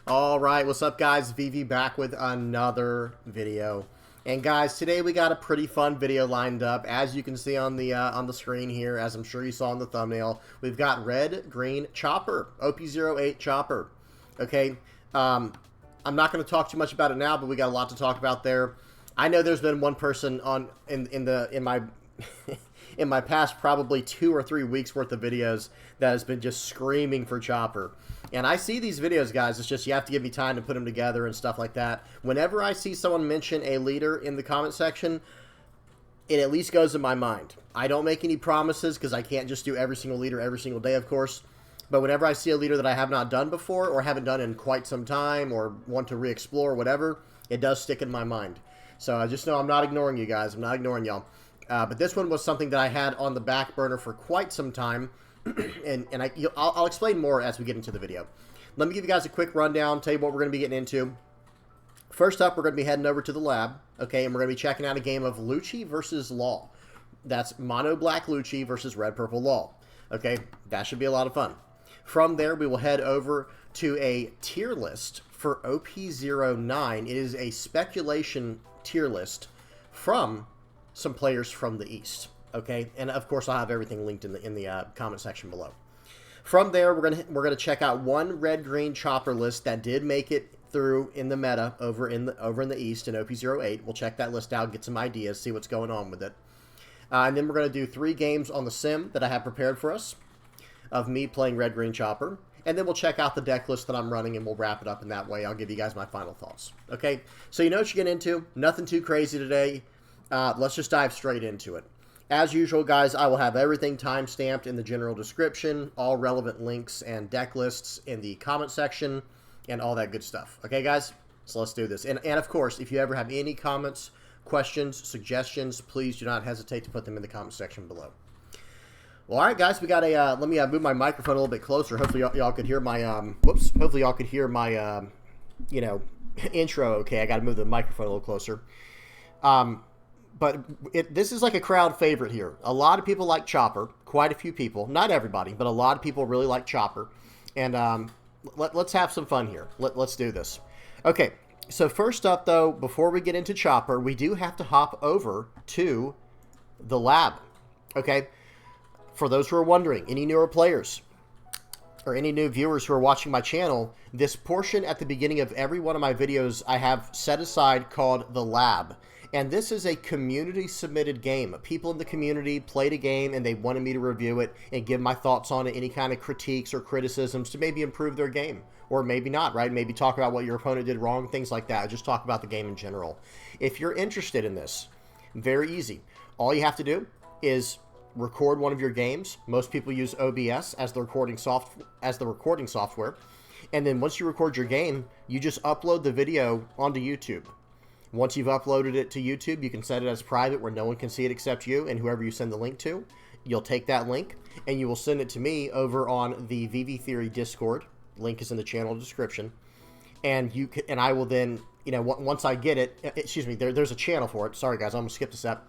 All right, what's up, guys? VV back with another video. And guys, today we got a pretty fun video lined up. As you can see on the screen here, as I'm sure you saw in the thumbnail, we've got red, green Chopper, OP08 Chopper. Okay, I'm not going to talk too much about it now, but we got a lot to talk about there. I know there's been one person in my in my past probably 2 or 3 weeks worth of videos that has been just screaming for Chopper. And I see these videos, guys. It's just you have to give me time to put them together and stuff like that. Whenever I see someone mention a leader in the comment section, it at least goes in my mind. I don't make any promises because I can't just do every single leader every single day, of course. But whenever I see a leader that I have not done before or haven't done in quite some time or want to re-explore or whatever, it does stick in my mind. So I just know I'm not ignoring you guys. I'm not ignoring y'all. But this one was something that I had on the back burner for quite some time. and I'll explain more as we get into the video. Let me give you guys a quick rundown, tell you what we're going to be getting into. First up, we're going to be heading over to the lab, okay, and we're going to be checking out a game of Lucci VS Law. That's mono black Lucci versus red purple Law. Okay, that should be a lot of fun. From there, we will head over to a tier list for OP09. It is a speculation tier list from some players from the East. Okay, and of course I'll have everything linked in the comment section below. From there, we're gonna check out one red-green Chopper list that did make it through in the meta over in the East in OP08. We'll check that list out, get some ideas, see what's going on with it, and then we're gonna do 3 games on the sim that I have prepared for us of me playing red-green Chopper, and then we'll check out the deck list that I'm running, and we'll wrap it up in that way. I'll give you guys my final thoughts. Okay, so you know what you get into. Nothing too crazy today. Let's just dive straight into it. As usual, guys, I will have everything time-stamped in the general description, all relevant links and deck lists in the comment section, and all that good stuff. Okay, guys? So let's do this. And of course, if you ever have any comments, questions, suggestions, please do not hesitate to put them in the comment section below. Well, all right, guys, we got a, let me move my microphone a little bit closer. Hopefully y'all could hear my, hopefully y'all could hear my, you know, intro. Okay, I got to move the microphone a little closer. But this is like a crowd favorite here. A lot of people like Chopper. Quite a few people. Not everybody, but a lot of people really like Chopper. And let's have some fun here. Let's do this. Okay, so first up, though, before we get into Chopper, we do have to hop over to the lab. Okay? For those who are wondering, any newer players or any new viewers who are watching my channel, this portion at the beginning of every one of my videos I have set aside called the lab. And this is a community-submitted game. People in the community played a game, and they wanted me to review it and give my thoughts on it, any kind of critiques or criticisms to maybe improve their game. Or maybe not, right? Maybe talk about what your opponent did wrong, things like that. Just talk about the game in general. If you're interested in this, very easy. All you have to do is record one of your games. Most people use OBS as the recording software. And then once you record your game, you just upload the video onto YouTube. Once you've uploaded it to YouTube, you can set it as private where no one can see it except you and whoever you send the link to. You'll take that link and you will send it to me over on the VV Theory Discord. Link is in the channel description. And I will then, you know, once I get it, excuse me, there's a channel for it. Sorry, guys, I almost skipped a step.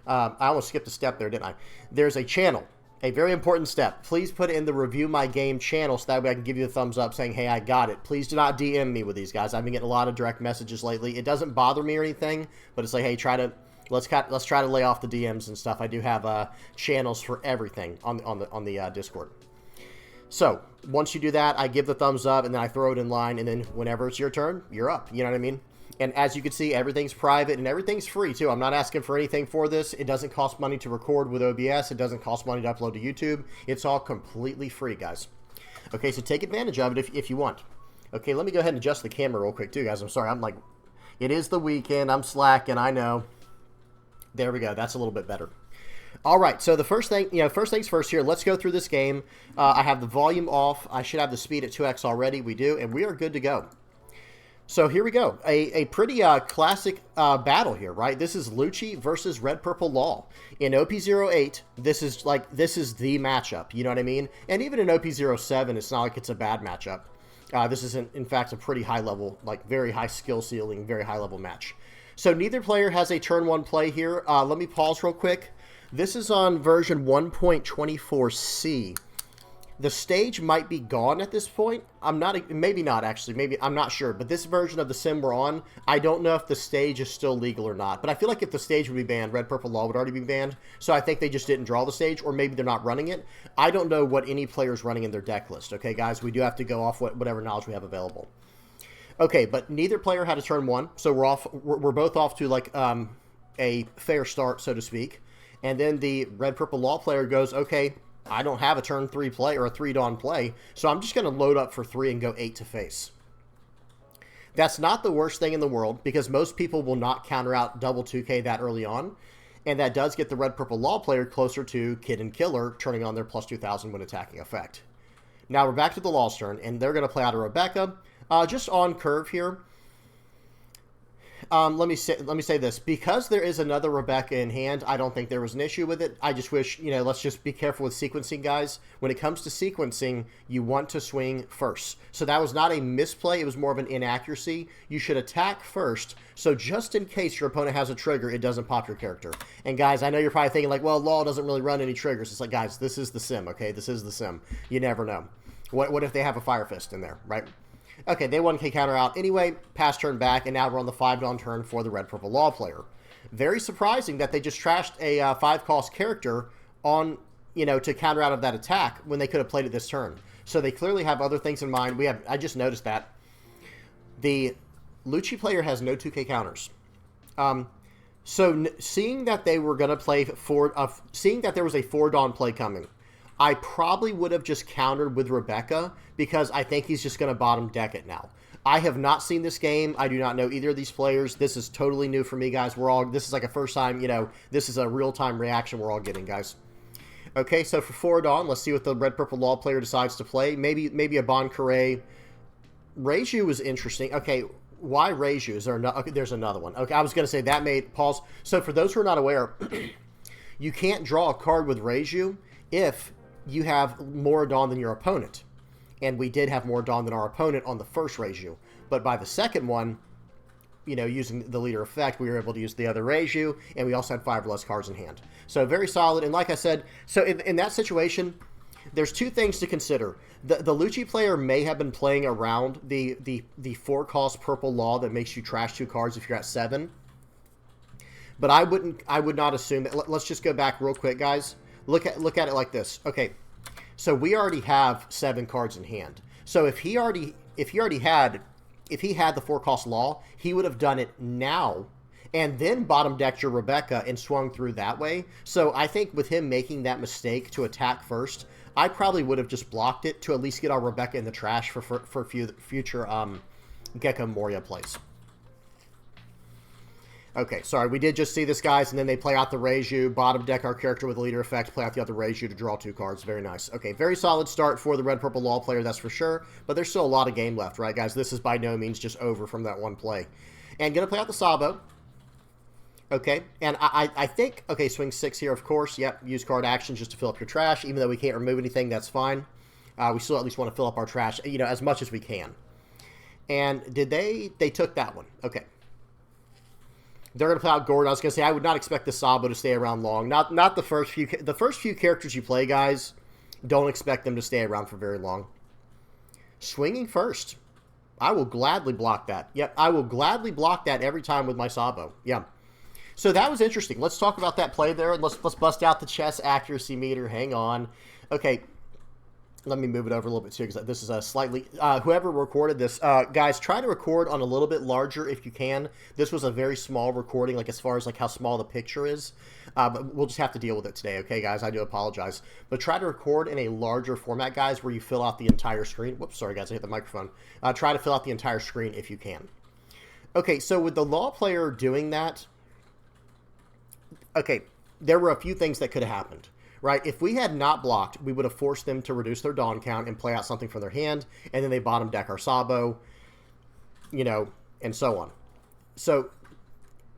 I almost skipped a step there, didn't I? There's a channel. A very important step. Please put it in the Review My Game channel so that way I can give you a thumbs up saying, hey, I got it. Please do not DM me with these, guys. I've been getting a lot of direct messages lately. It doesn't bother me or anything, but it's like, hey, let's try to lay off the DMs and stuff. I do have channels for everything on the Discord. So once you do that, I give the thumbs up and then I throw it in line, and then whenever it's your turn, you're up. You know what I mean? And as you can see, everything's private and everything's free, too. I'm not asking for anything for this. It doesn't cost money to record with OBS. It doesn't cost money to upload to YouTube. It's all completely free, guys. Okay, so take advantage of it if you want. Okay, let me go ahead and adjust the camera real quick, too, guys. I'm sorry. I'm like, it is the weekend. I'm slacking. I know. There we go. That's a little bit better. All right, so the first things first here. Let's go through this game. I have the volume off. I should have the speed at 2x already. We do, and we are good to go. So here we go. A pretty classic battle here, right? This is Lucci versus Red Purple Law. In OP08, this is the matchup. You know what I mean? And even in OP07, it's not like it's a bad matchup. This is, in fact, a pretty high level, like very high skill ceiling, very high level match. So neither player has a turn 1 play here. Let me pause real quick. This is on version 1.24c. The stage might be gone at this point. I'm not, maybe not actually, maybe, I'm not sure. But this version of the sim we're on, I don't know if the stage is still legal or not. But I feel like if the stage would be banned, Red Purple Law would already be banned. So I think they just didn't draw the stage, or maybe they're not running it. I don't know what any player's running in their deck list. Okay, guys, we do have to go off whatever knowledge we have available. Okay, but neither player had a turn one, so we're both off to like a fair start, so to speak. And then the Red Purple Law player goes, okay, I don't have a turn 3 play or a 3 dawn play, so I'm just going to load up for 3 and go 8 to face. That's not the worst thing in the world, because most people will not counter out double 2K that early on, and that does get the Red Purple Law player closer to Kid and Killer, turning on their plus 2000 when attacking effect. Now we're back to the Law's turn, and they're going to play out a Rebecca. Just on curve here. Let me say this. Because there is another Rebecca in hand, I don't think there was an issue with it. I just wish, you know, let's just be careful with sequencing, guys. When it comes to sequencing, you want to swing first. So that was not a misplay. It was more of an inaccuracy. You should attack first. So just in case your opponent has a trigger, it doesn't pop your character. And guys, I know you're probably thinking like, well, Law doesn't really run any triggers. It's like, guys, this is the sim, okay? This is the sim. You never know. What if they have a Fire Fist in there, right? Okay, they 1K counter out anyway, pass turn back, and now we're on the 5 dawn turn for the Red Purple Law player. Very surprising that they just trashed a 5-cost character on, you know, to counter out of that attack when they could have played it this turn. So they clearly have other things in mind. I just noticed that. The Lucci player has no 2K counters. So seeing that they were going to play seeing that there was a 4 dawn play coming, I probably would have just countered with Rebecca because I think he's just going to bottom deck it now. I have not seen this game. I do not know either of these players. This is totally new for me, guys. This is like a first time, you know, this is a real-time reaction we're all getting, guys. Okay, so for 4 dawn, let's see what the Red Purple Law player decides to play. Maybe a Bon Carré. Reiju was interesting. Okay, why Reiju? Is there another? Okay, there's another one. Okay, I was going to say that made pause. So for those who are not aware, you can't draw a card with Reiju if you have more dawn than your opponent. And we did have more dawn than our opponent on the first Reiju. But by the second one, you know, using the leader effect, we were able to use the other Reiju, and we also had 5 or less cards in hand. So very solid. And like I said, so in that situation, there's 2 things to consider. The Lucci player may have been playing around the 4-cost Purple Law that makes you trash 2 cards if you're at 7. But I would not assume that. Let's just go back real quick, guys. Look at it like this. Okay, so we already have 7 cards in hand. So if he had the 4-cost Law, he would have done it now, and then bottom decked your Rebecca and swung through that way. So I think with him making that mistake to attack first, I probably would have just blocked it to at least get our Rebecca in the trash for future Gecko Moria plays. Okay, sorry, we did just see this, guys, and then they play out the Reiju, bottom deck our character with a leader effect, play out the other Reiju to draw 2 cards. Very nice. Okay, very solid start for the Red Purple Law player, that's for sure, but there's still a lot of game left, right, guys? This is by no means just over from that one play. And going to play out the Sabo. Okay, and I think, okay, swing 6 here, of course. Yep, use card actions just to fill up your trash. Even though we can't remove anything, that's fine. We still at least want to fill up our trash, you know, as much as we can. And did they took that one. Okay. They're going to play out Gordon. I was going to say, I would not expect the Sabo to stay around long. Not the first few. The first few characters you play, guys, don't expect them to stay around for very long. Swinging first. I will gladly block that. Yep, I will gladly block that every time with my Sabo. Yeah. So that was interesting. Let's talk about that play there. Let's bust out the chess accuracy meter. Hang on. Okay. Let me move it over a little bit too, because this is a slightly... whoever recorded this, guys, try to record on a little bit larger if you can. This was a very small recording, like as far as like how small the picture is. But we'll just have to deal with it today, okay, guys? I do apologize. But try to record in a larger format, guys, where you fill out the entire screen. Whoops, sorry, guys, I hit the microphone. Try to fill out the entire screen if you can. Okay, so with the Law player doing that... Okay, there were a few things that could have happened. Right, if we had not blocked, we would have forced them to reduce their dawn count and play out something from their hand, and then they bottom deck our Sabo, you know, and so on. So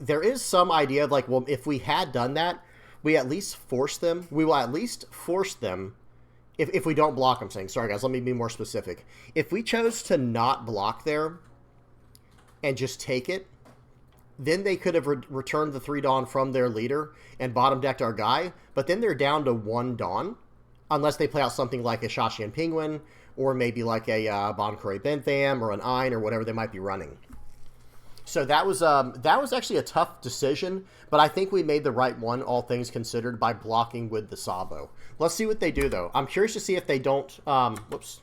there is some idea of like, well, if we had done that, we at least force them. We will at least force them if we don't block. I'm saying, sorry guys, let me be more specific. If we chose to not block there and just take it, then they could have returned the 3 dawn from their leader and bottom decked our guy, but then they're down to 1 dawn. unless they play out something like a Shachian Penguin, or maybe like a Bonkore Bentham, or an Ein, or whatever they might be running. So that was actually a tough decision, but I think we made the right one, all things considered, by blocking with the Sabo. Let's see what they do, though. I'm curious to see if they don't... whoops.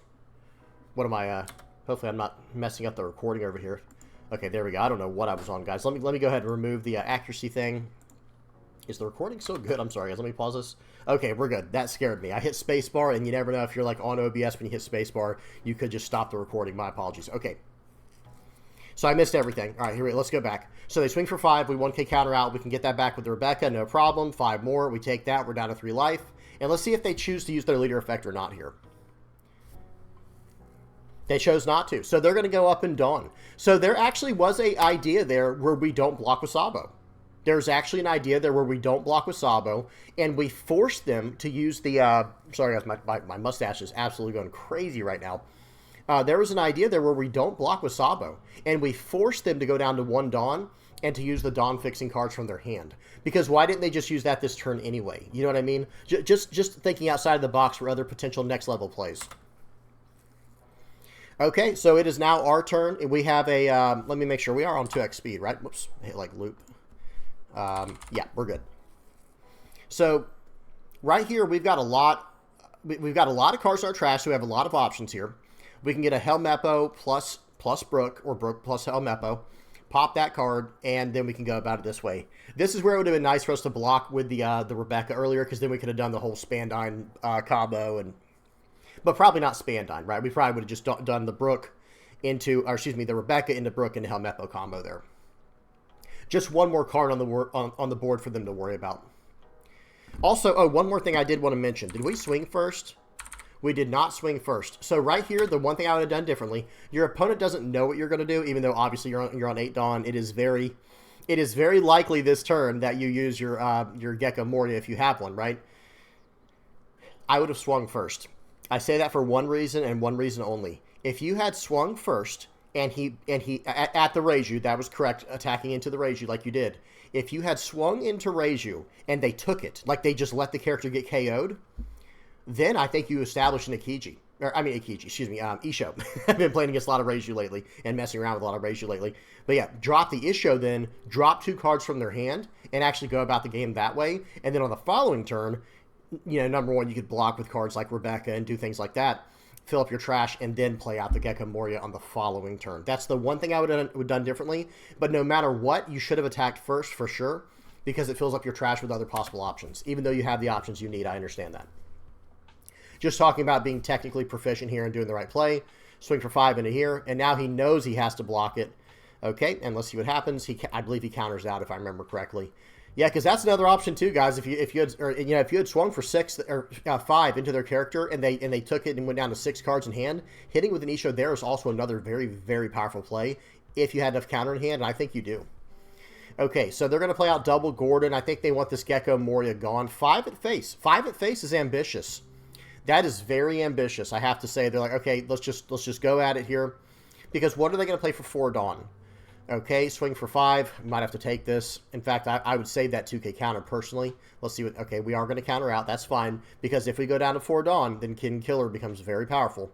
What am I... hopefully I'm not messing up the recording over here. Okay, there we go. I don't know what I was on, guys. Let me go ahead and remove the accuracy thing. Is the recording so good? I'm sorry, guys. Let me pause this. Okay, we're good. That scared me. I hit spacebar, and you never know if you're like on OBS when you hit spacebar. You could just stop the recording. My apologies. Okay. So I missed everything. All right, here we go. Let's go back. So they swing for 5. We 1K counter out. We can get that back with the Rebecca. No problem. 5 more. We take that. We're down to 3 life. And let's see if they choose to use their leader effect or not here. They chose not to. So they're going to go up and Dawn. So there actually was an idea there where we don't block with Sabo. There's actually an idea there where we don't block with Sabo, and we forced them to use the... sorry, guys, my mustache is absolutely going crazy right now. There was an idea there where we don't block with Sabo, and we forced them to go down to 1 Dawn and to use the Dawn fixing cards from their hand. Because why didn't they just use that this turn anyway? You know what I mean? Just thinking outside of the box for other potential next level plays. Okay, so it is now our turn. We have a, let me make sure we are on 2x speed, right? Whoops, hit like loop. Yeah, we're good. So right here, we've got a lot of cards in our trash, so we have a lot of options here. We can get a Helmeppo plus Brook, or Brook plus Helmeppo, pop that card, and then we can go about it this way. This is where it would have been nice for us to block with the Rebecca earlier, because then we could have done the whole Spandine combo, but probably not Spandine, right? We probably would have just done the Brook into, or excuse me, the Rebecca into Brook into Helmeppo combo there. Just one more card on the board for them to worry about. Also, oh, one more thing I did want to mention. Did we swing first? We did not swing first. So right here, the one thing I would have done differently, your opponent doesn't know what you're going to do, even though obviously you're on 8 Dawn. It is very likely this turn that you use your Gecko Moria if you have one, right? I would have swung first. I say that for one reason and one reason only. If you had swung first and he at the Reiju, that was correct, attacking into the Reiju like you did. If you had swung into Reiju and they took it, like they just let the character get KO'd, then I think you establish an Ikiji. Or, I mean, Ikiji, excuse me, Isho. I've been playing against a lot of Reiju lately and messing around with a lot of Reiju lately. But yeah, drop the Isho then, drop 2 cards from their hand, and actually go about the game that way. And then on the following turn, you know, number 1, you could block with cards like Rebecca and do things like that. Fill up your trash, and then play out the Gecko Moria on the following turn. That's the one thing I would have done differently. But no matter what, you should have attacked first for sure, because it fills up your trash with other possible options. Even though you have the options you need, I understand that. Just talking about being technically proficient here and doing the right play. Swing for 5 into here, and now he knows he has to block it. Okay, and let's see what happens. I believe he counters out, if I remember correctly. Yeah, because that's another option too, guys. If you had swung for 6 or 5 into their character and they took it and went down to 6 cards in hand, hitting with an Isho there is also another very, very powerful play if you had enough counter in hand, and I think you do. Okay, so they're going to play out double Gordon. I think they want this Gecko Moria gone. 5 at face. 5 at face is ambitious. That is very ambitious, I have to say. They're like, okay, let's just go at it here, because what are they going to play for 4 Dawn? Okay, swing for 5. Might have to take this. In fact, I would save that 2K counter personally. Let's see what... Okay, we are going to counter out. That's fine, because if we go down to 4 Dawn, then Kin Killer becomes very powerful.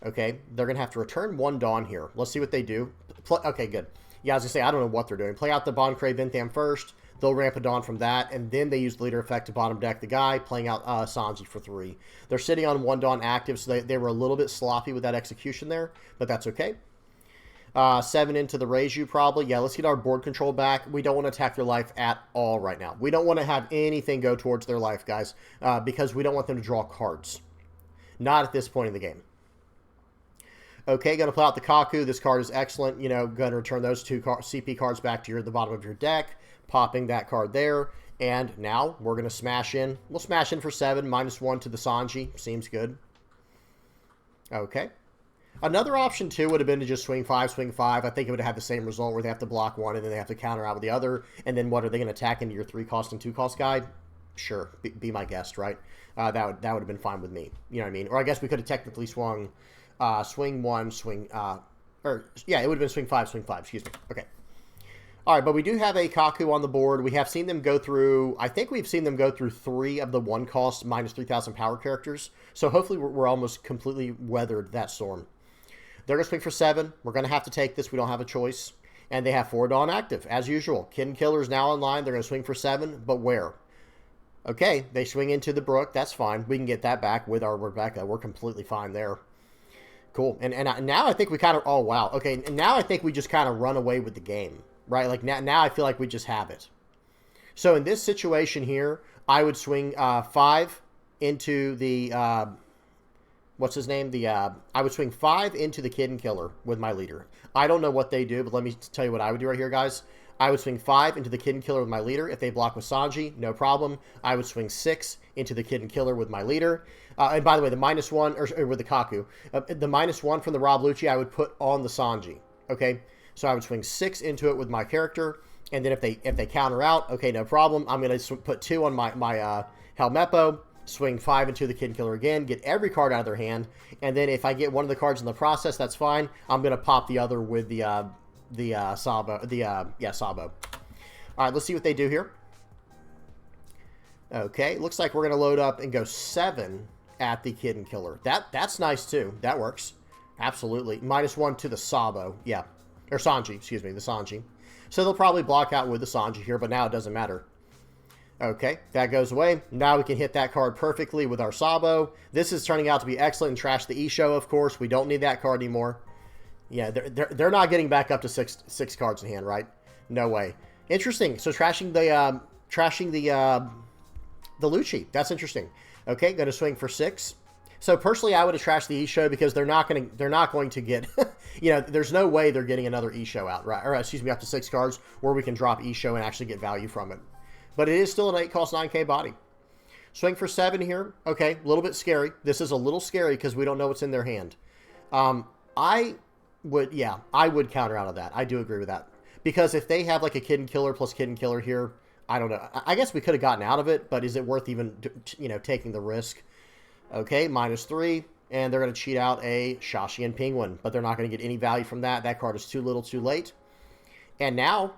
Okay, they're going to have to return 1 Dawn here. Let's see what they do. Okay, good. Yeah, as I say, I don't know what they're doing. Play out the Bonkore Bentham first. They'll ramp a Dawn from that, and then they use the leader effect to bottom deck the guy, playing out Sanji for 3. They're sitting on 1 Dawn active, so they were a little bit sloppy with that execution there, but that's okay. 7 into the Reiju probably. Yeah, let's get our board control back. We don't want to attack their life at all right now. We don't want to have anything go towards their life, guys, because we don't want them to draw cards. Not at this point in the game. Okay, going to play out the Kaku. This card is excellent. You know, going to return those 2 CP cards back to the bottom of your deck. Popping that card there. And now we're going to smash in. We'll smash in for 7, -1 to the Sanji. Seems good. Okay. Another option, too, would have been to just swing 5. I think it would have had the same result where they have to block 1 and then they have to counter out with the other. And then what, are they going to attack into your 3-cost and 2-cost guy? Sure. Be my guest, right? That would have been fine with me. You know what I mean? Or I guess we could have technically swung swing 1, swing... yeah, it would have been swing 5, excuse me. Okay. All right, but we do have a Kaku on the board. We have seen them go through, I think we've seen them go through 3 of the 1 cost minus 3,000 power characters. So hopefully we're almost completely weathered that storm. They're going to swing for 7. We're going to have to take this. We don't have a choice. And they have 4 Dawn active, as usual. Kid and Killer's now in line. They're going to swing for 7, but where? Okay, they swing into the Brook. That's fine. We can get that back with our Rebecca. We're completely fine there. Cool. And now I think we kind of, oh, wow. Okay, and now I think we just kind of run away with the game. Right, like now I feel like we just have it. So in this situation here, I would swing 5 into the, what's his name? I would swing 5 into the Kid and Killer with my leader. I don't know what they do, but let me tell you what I would do right here, guys. I would swing 5 into the Kid and Killer with my leader. If they block with Sanji, no problem. I would swing 6 into the Kid and Killer with my leader. And by the way, the -1, or with the Kaku, the -1 from the Rob Lucci, I would put on the Sanji, okay? So I would swing 6 into it with my character, and then if they counter out, okay, no problem. I'm going to put 2 on my Helmeppo, swing 5 into the Kid and Killer again, get every card out of their hand, and then if I get one of the cards in the process, that's fine. I'm going to pop the other with the Sabo, Sabo. All right, let's see what they do here. Okay, looks like we're going to load up and go 7 at the Kid and Killer. That's nice too. That works. Absolutely. -1 to the Sabo. Yeah. Or Sanji, excuse me, the Sanji. So they'll probably block out with the Sanji here, but now it doesn't matter. Okay, that goes away. Now we can hit that card perfectly with our Sabo. This is turning out to be excellent and trash the E-Show, of course. We don't need that card anymore. Yeah, they're not getting back up to six cards in hand, right? No way. Interesting. So trashing the Lucci. That's interesting. Okay, going to swing for 6. So personally, I would have trashed the E-Show because they're not going to get, you know, there's no way they're getting another E-Show out, right? Or excuse me, up to 6 cards where we can drop E-Show and actually get value from it. But it is still an 8 cost 9K body. Swing for 7 here. Okay, a little bit scary. This is a little scary because we don't know what's in their hand. I would counter out of that. I do agree with that. Because if they have like a Kid and Killer plus Kid and Killer here, I don't know. I guess we could have gotten out of it, but is it worth even, you know, taking the risk? Okay, -3, and they're going to cheat out a Shashi and Penguin, but they're not going to get any value from that. That card is too little, too late. And now,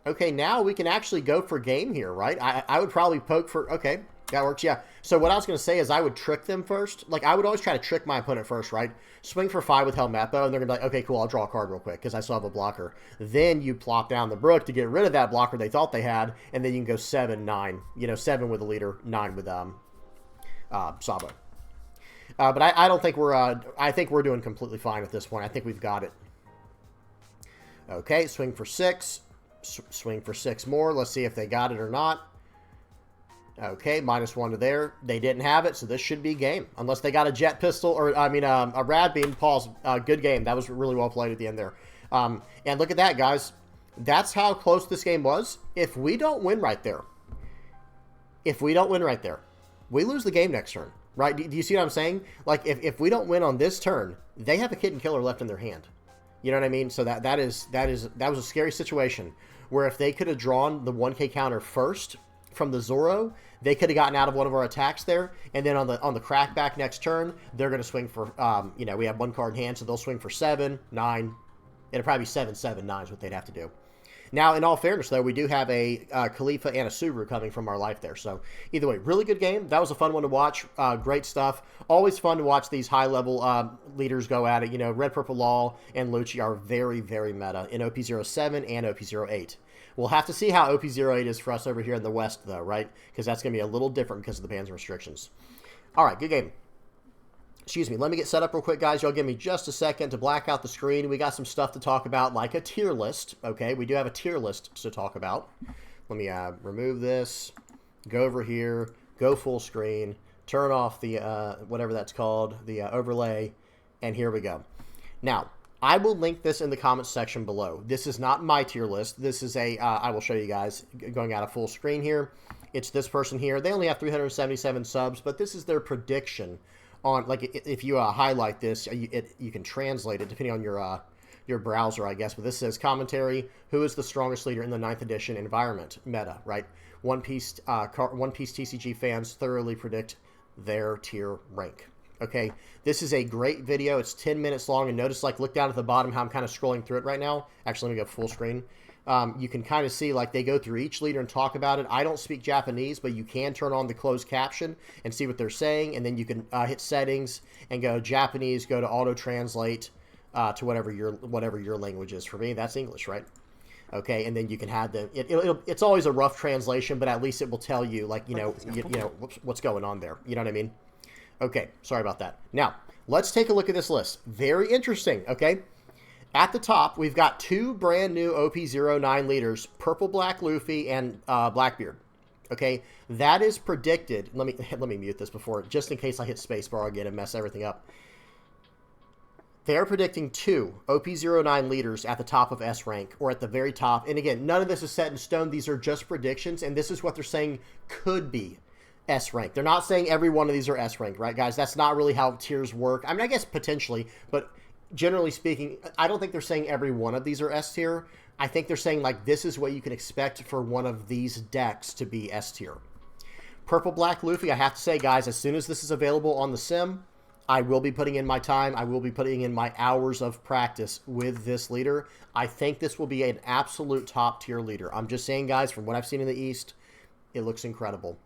okay, now we can actually go for game here, right? I would probably poke for, okay, that works, yeah. So what I was going to say is I would trick them first. Like, I would always try to trick my opponent first, right? Swing for 5 with Helmeppo, and they're going to be like, okay, cool, I'll draw a card real quick because I still have a blocker. Then you plop down the Brook to get rid of that blocker they thought they had, and then you can go 7, 9. You know, 7 with the leader, 9 with Sabo. But I don't think I think we're doing completely fine at this point. I think we've got it. Okay, swing for 6. Swing for 6 more. Let's see if they got it or not. Okay, -1 to there. They didn't have it, so this should be game. Unless they got a jet pistol, or, I mean, a rad beam. Pause. Good game. That was really well played at the end there. And look at that, guys. That's how close this game was. If we don't win right there, we lose the game next turn. Right? Do you see what I'm saying? Like, if we don't win on this turn, they have a Kid and Killer left in their hand. You know what I mean? So that was a scary situation where if they could have drawn the 1K counter first from the Zoro, they could have gotten out of one of our attacks there, and then on the crackback next turn, they're going to swing for, you know, we have 1 card in hand, so they'll swing for 7, 9. It'll probably be 7, 7, 9 is what they'd have to do. Now, in all fairness, though, we do have a Khalifa and a Subaru coming from our life there. So, either way, really good game. That was a fun one to watch. Great stuff. Always fun to watch these high-level leaders go at it. You know, Red, Purple Law and Lucci are very, very meta in OP07 and OP08. We'll have to see how OP08 is for us over here in the West, though, right? Because that's going to be a little different because of the bans and restrictions. All right, good game. Excuse me, let me get set up real quick, guys. Y'all give me just a second to black out the screen. We got some stuff to talk about, like a tier list. Okay, we do have a tier list to talk about. Let me remove this, go over here, go full screen, turn off the, whatever that's called, the overlay, and here we go. Now, I will link this in the comments section below. This is not my tier list. This is a, I will show you guys going out of full screen here. It's this person here. They only have 377 subs, but this is their prediction on, like, if you highlight this, you can translate it depending on your browser, I guess. But this says commentary: who is the strongest leader in the 9th edition environment meta? Right, One Piece TCG fans thoroughly predict their tier rank. Okay, this is a great video. It's 10 minutes long, and notice, like, look down at the bottom how I'm kind of scrolling through it right now. Actually, let me go full screen. You can kind of see, like, they go through each leader and talk about it. I don't speak Japanese, but you can turn on the closed caption and see what they're saying, and then you can hit settings and go Japanese, go to auto-translate to whatever your language is. For me, that's English, right? Okay, and then you can have the... It's always a rough translation, but at least it will tell you, like, you know, what's going on there. You know what I mean? Okay, sorry about that. Now, let's take a look at this list. Very interesting, okay? At the top, we've got two brand new OP09 leaders, Purple Black Luffy and Blackbeard. Okay, that is predicted. Let me mute this before, just in case I hit spacebar again and mess everything up. They're predicting two OP09 leaders at the top of S rank, or at the very top. And again, none of this is set in stone. These are just predictions, and this is what they're saying could be S rank. They're not saying every one of these are S rank, right, guys? That's not really how tiers work. I mean, I guess potentially, but generally speaking, I don't think they're saying every one of these are S tier. I think they're saying, like, this is what you can expect for one of these decks to be S tier. Purple Black Luffy, I have to say, guys, as soon as this is available on the sim, I will be putting in my time. I will be putting in my hours of practice with this leader. I think this will be an absolute top tier leader. I'm just saying, guys, from what I've seen in the East, it looks incredible.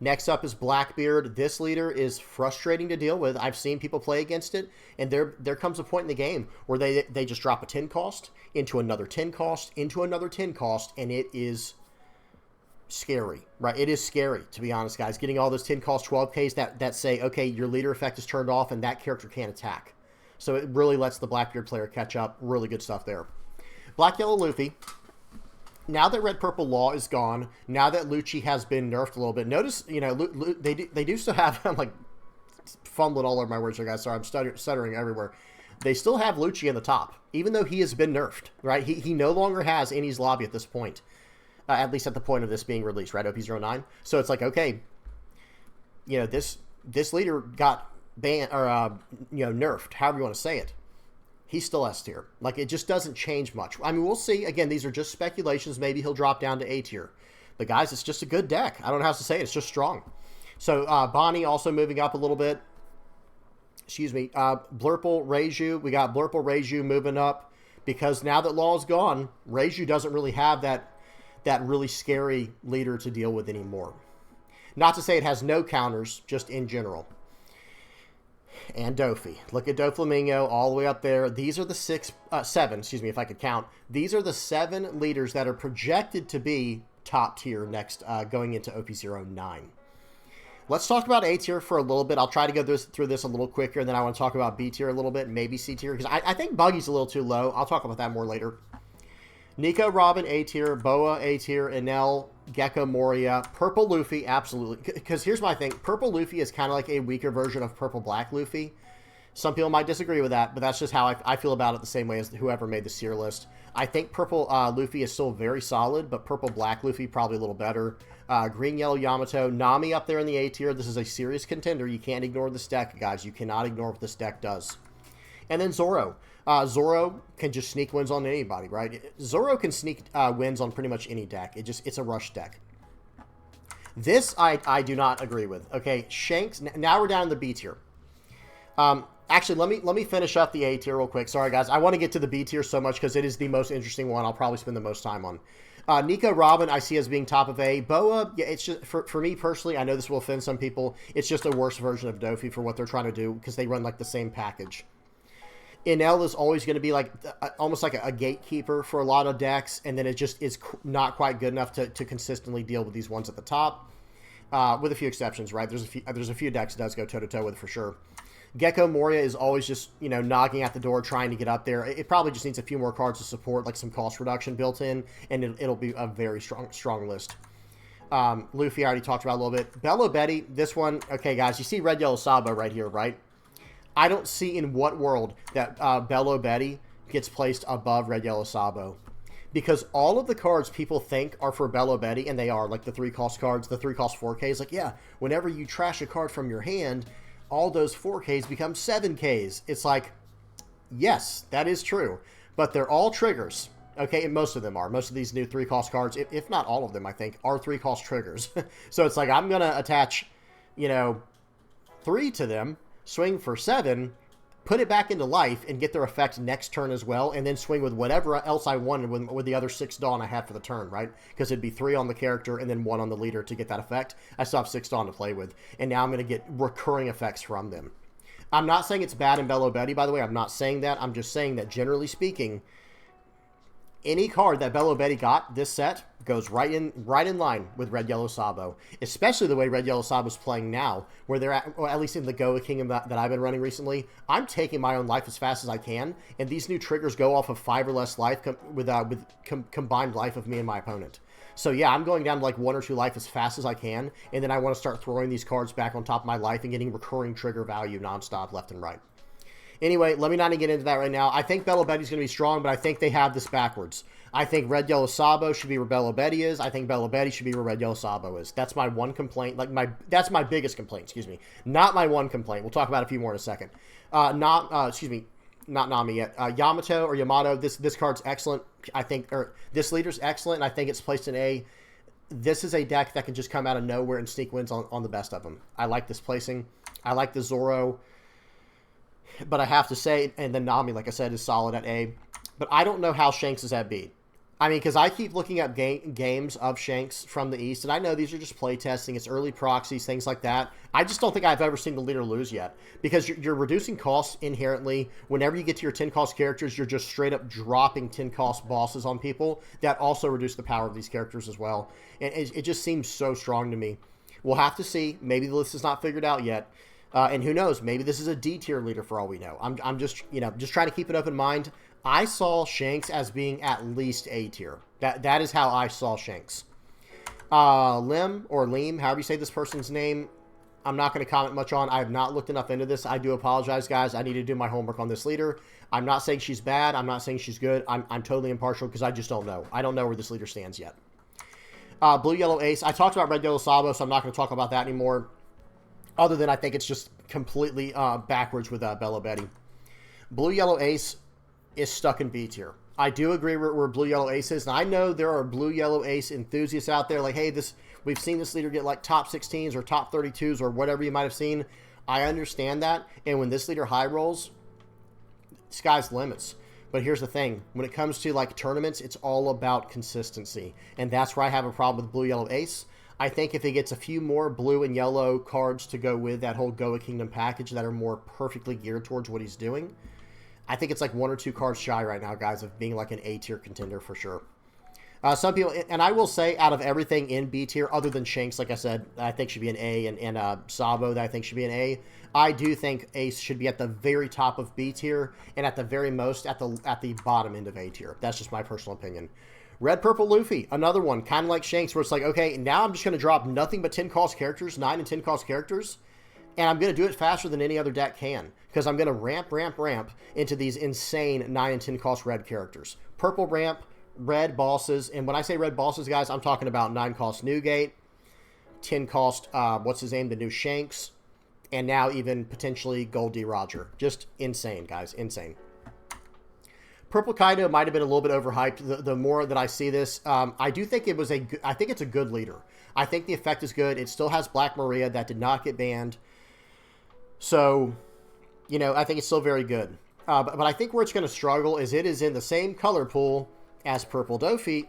Next up is Blackbeard. This leader is frustrating to deal with. I've seen people play against it, and there comes a point in the game where they just drop a 10 cost into another 10 cost, into another 10 cost, and it is scary, right? It is scary, to be honest, guys. Getting all those 10 cost 12Ks that say, okay, your leader effect is turned off, and that character can't attack. So it really lets the Blackbeard player catch up. Really good stuff there. Black Yellow Luffy. Now that Red Purple Law is gone, now that Lucci has been nerfed a little bit, notice, you know, they do still have, I'm like fumbling all over my words here, guys. Sorry, I'm stuttering everywhere. They still have Lucci in the top, even though he has been nerfed, right? He no longer has Eni's Lobby at this point, at least at the point of this being released, right? OP09. So it's like, okay, you know, this leader got banned, or, you know, nerfed, however you want to say it. He's still S tier. Like, it just doesn't change much. I mean, we'll see. Again, these are just speculations. Maybe he'll drop down to A tier. But, guys, it's just a good deck. I don't know how else to say it. It's just strong. So, Bonnie also moving up a little bit. Excuse me. Blurple Reiju. We got Blurple Reiju moving up. Because now that Law's gone, Reiju doesn't really have that really scary leader to deal with anymore. Not to say it has no counters, just in general. And Doffy. Look at Doflamingo all the way up there. These are the seven, excuse me, if I could count. These are the 7 leaders that are projected to be top tier next, going into OP09. Let's talk about A tier for a little bit. I'll try to go through this a little quicker, and then I want to talk about B tier a little bit, maybe C tier, because I think Buggy's a little too low. I'll talk about that more later. Nico Robin A tier, Boa A tier, Enel, Gecko Moria, Purple Luffy, absolutely. Because here's my thing. Purple Luffy is kind of like a weaker version of Purple Black Luffy. Some people might disagree with that, but that's just how I feel about it, the same way as whoever made the tier list. I think Purple Luffy is still very solid, but Purple Black Luffy probably a little better. Green Yellow Yamato, Nami up there in the A tier. This is a serious contender. You can't ignore this deck, guys. You cannot ignore what this deck does. And then Zoro. Zoro can just sneak wins on anybody, right? Zoro can sneak wins on pretty much any deck. It's a rush deck. This I do not agree with. Okay, Shanks. Now we're down in the B tier. Actually, let me finish up the A tier real quick. Sorry, guys. I want to get to the B tier so much because it is the most interesting one. I'll probably spend the most time on. Nico Robin, I see as being top of A. Boa, yeah, it's just for me personally. I know this will offend some people. It's just a worse version of Doffy for what they're trying to do because they run like the same package. Enel is always going to be like almost like a gatekeeper for a lot of decks, and then it just is not quite good enough to consistently deal with these ones at the top, with a few exceptions, right? There's a few decks that does go toe-to-toe with for sure. Gecko Moria is always just, you know, knocking at the door, trying to get up there. It probably just needs a few more cards to support, like some cost reduction built in, and it'll be a very strong list. Luffy, I already talked about a little bit. Bello Betty, this one, okay, guys, you see Red Yellow Sabo right here, right? I don't see in what world that Bello Betty gets placed above Red Yellow Sabo. Because all of the cards people think are for Bello Betty, and they are, like the 3-cost cards, the 3-cost 4Ks. Like, yeah, whenever you trash a card from your hand, all those 4Ks become 7Ks. It's like, yes, that is true. But they're all triggers. Okay, and most of them are. Most of these new 3-cost cards, if not all of them, I think, are 3-cost triggers. So it's like, I'm going to attach, you know, 3 to them, swing for 7, put it back into life and get their effect next turn as well, and then swing with whatever else I wanted with the other 6 Dawn I had for the turn, right? Because it'd be 3 on the character and then 1 on the leader to get that effect. I still have 6 Dawn to play with, and now I'm going to get recurring effects from them. I'm not saying it's bad in Bello Betty, by the way. I'm not saying that. I'm just saying that, generally speaking, any card that Bello Betty got this set goes right in line with Red Yellow Sabo, especially the way Red Yellow Sabo is playing now, where they're at least in the Goa Kingdom that I've been running recently. I'm taking my own life as fast as I can, and these new triggers go off of 5 or less life with combined life of me and my opponent. So yeah, I'm going down to like 1 or 2 life as fast as I can, and then I want to start throwing these cards back on top of my life and getting recurring trigger value nonstop left and right. Anyway, let me not even get into that right now. I think Bello Betty's going to be strong, but I think they have this backwards. I think Red Yellow Sabo should be where Bello Betty is. I think Bello Betty should be where Red Yellow Sabo is. That's my one complaint. That's my biggest complaint, excuse me. Not my one complaint. We'll talk about a few more in a second. Not Nami yet. Yamato, this card's excellent. I think, or this leader's excellent, and I think it's placed in A. This is a deck that can just come out of nowhere and sneak wins on the best of them. I like this placing. I like the Zoro. But I have to say, and then Nami, like I said, is solid at A. But I don't know how Shanks is at B. I mean, because I keep looking at games of Shanks from the East, and I know these are just play testing, it's early proxies, things like that. I just don't think I've ever seen the leader lose yet. Because you're reducing costs inherently. Whenever you get to your 10 cost characters, you're just straight up dropping 10 cost bosses on people. That also reduce the power of these characters as well. And it just seems so strong to me. We'll have to see. Maybe the list is not figured out yet. And who knows, maybe this is a D tier leader for all we know. I'm just, just trying to keep it open mind. I saw Shanks as being at least A tier. That is how I saw Shanks. Lim, or Leem, however you say this person's name, I'm not going to comment much on. I have not looked enough into this. I do apologize, guys. I need to do my homework on this leader. I'm not saying she's bad. I'm not saying she's good. I'm totally impartial because I just don't know. I don't know where this leader stands yet. Blue Yellow Ace. I talked about Red Yellow Sabo, so I'm not going to talk about that anymore. Other than I think it's just completely backwards with Bello Betty. Blue Yellow Ace is stuck in B tier. I do agree where Blue Yellow Ace is. And I know there are Blue Yellow Ace enthusiasts out there like, hey, we've seen this leader get like top 16s or top 32s or whatever you might have seen. I understand that. And when this leader high rolls, sky's the limits. But here's the thing. When it comes to like tournaments, it's all about consistency. And that's where I have a problem with Blue Yellow Ace. I think if he gets a few more blue and yellow cards to go with that whole Goa Kingdom package that are more perfectly geared towards what he's doing, I think it's like 1 or 2 cards shy right now, guys, of being like an A tier contender for sure. Some people, and I will say, out of everything in B tier, other than Shanks, like I said, I think should be an A, and Sabo, that I think should be an A. I do think Ace should be at the very top of B tier, and at the very most at the bottom end of A tier. That's just my personal opinion. Red Purple Luffy, another one, kind of like Shanks, where it's like, okay, now I'm just going to drop nothing but 10 cost characters, 9 and 10 cost characters, and I'm going to do it faster than any other deck can, because I'm going to ramp into these insane 9 and 10 cost red characters. Purple ramp, red bosses, and when I say red bosses, guys, I'm talking about 9 cost Newgate, 10 cost, what's his name, the new Shanks, and now even potentially Gold D. Roger. Just insane, guys, insane. Purple Kaido might have been a little bit overhyped. The more that I see this, I do think I think it's a good leader. I think the effect is good. It still has Black Maria that did not get banned. So, I think it's still very good. But I think where it's going to struggle is it is in the same color pool as Purple Luffy, the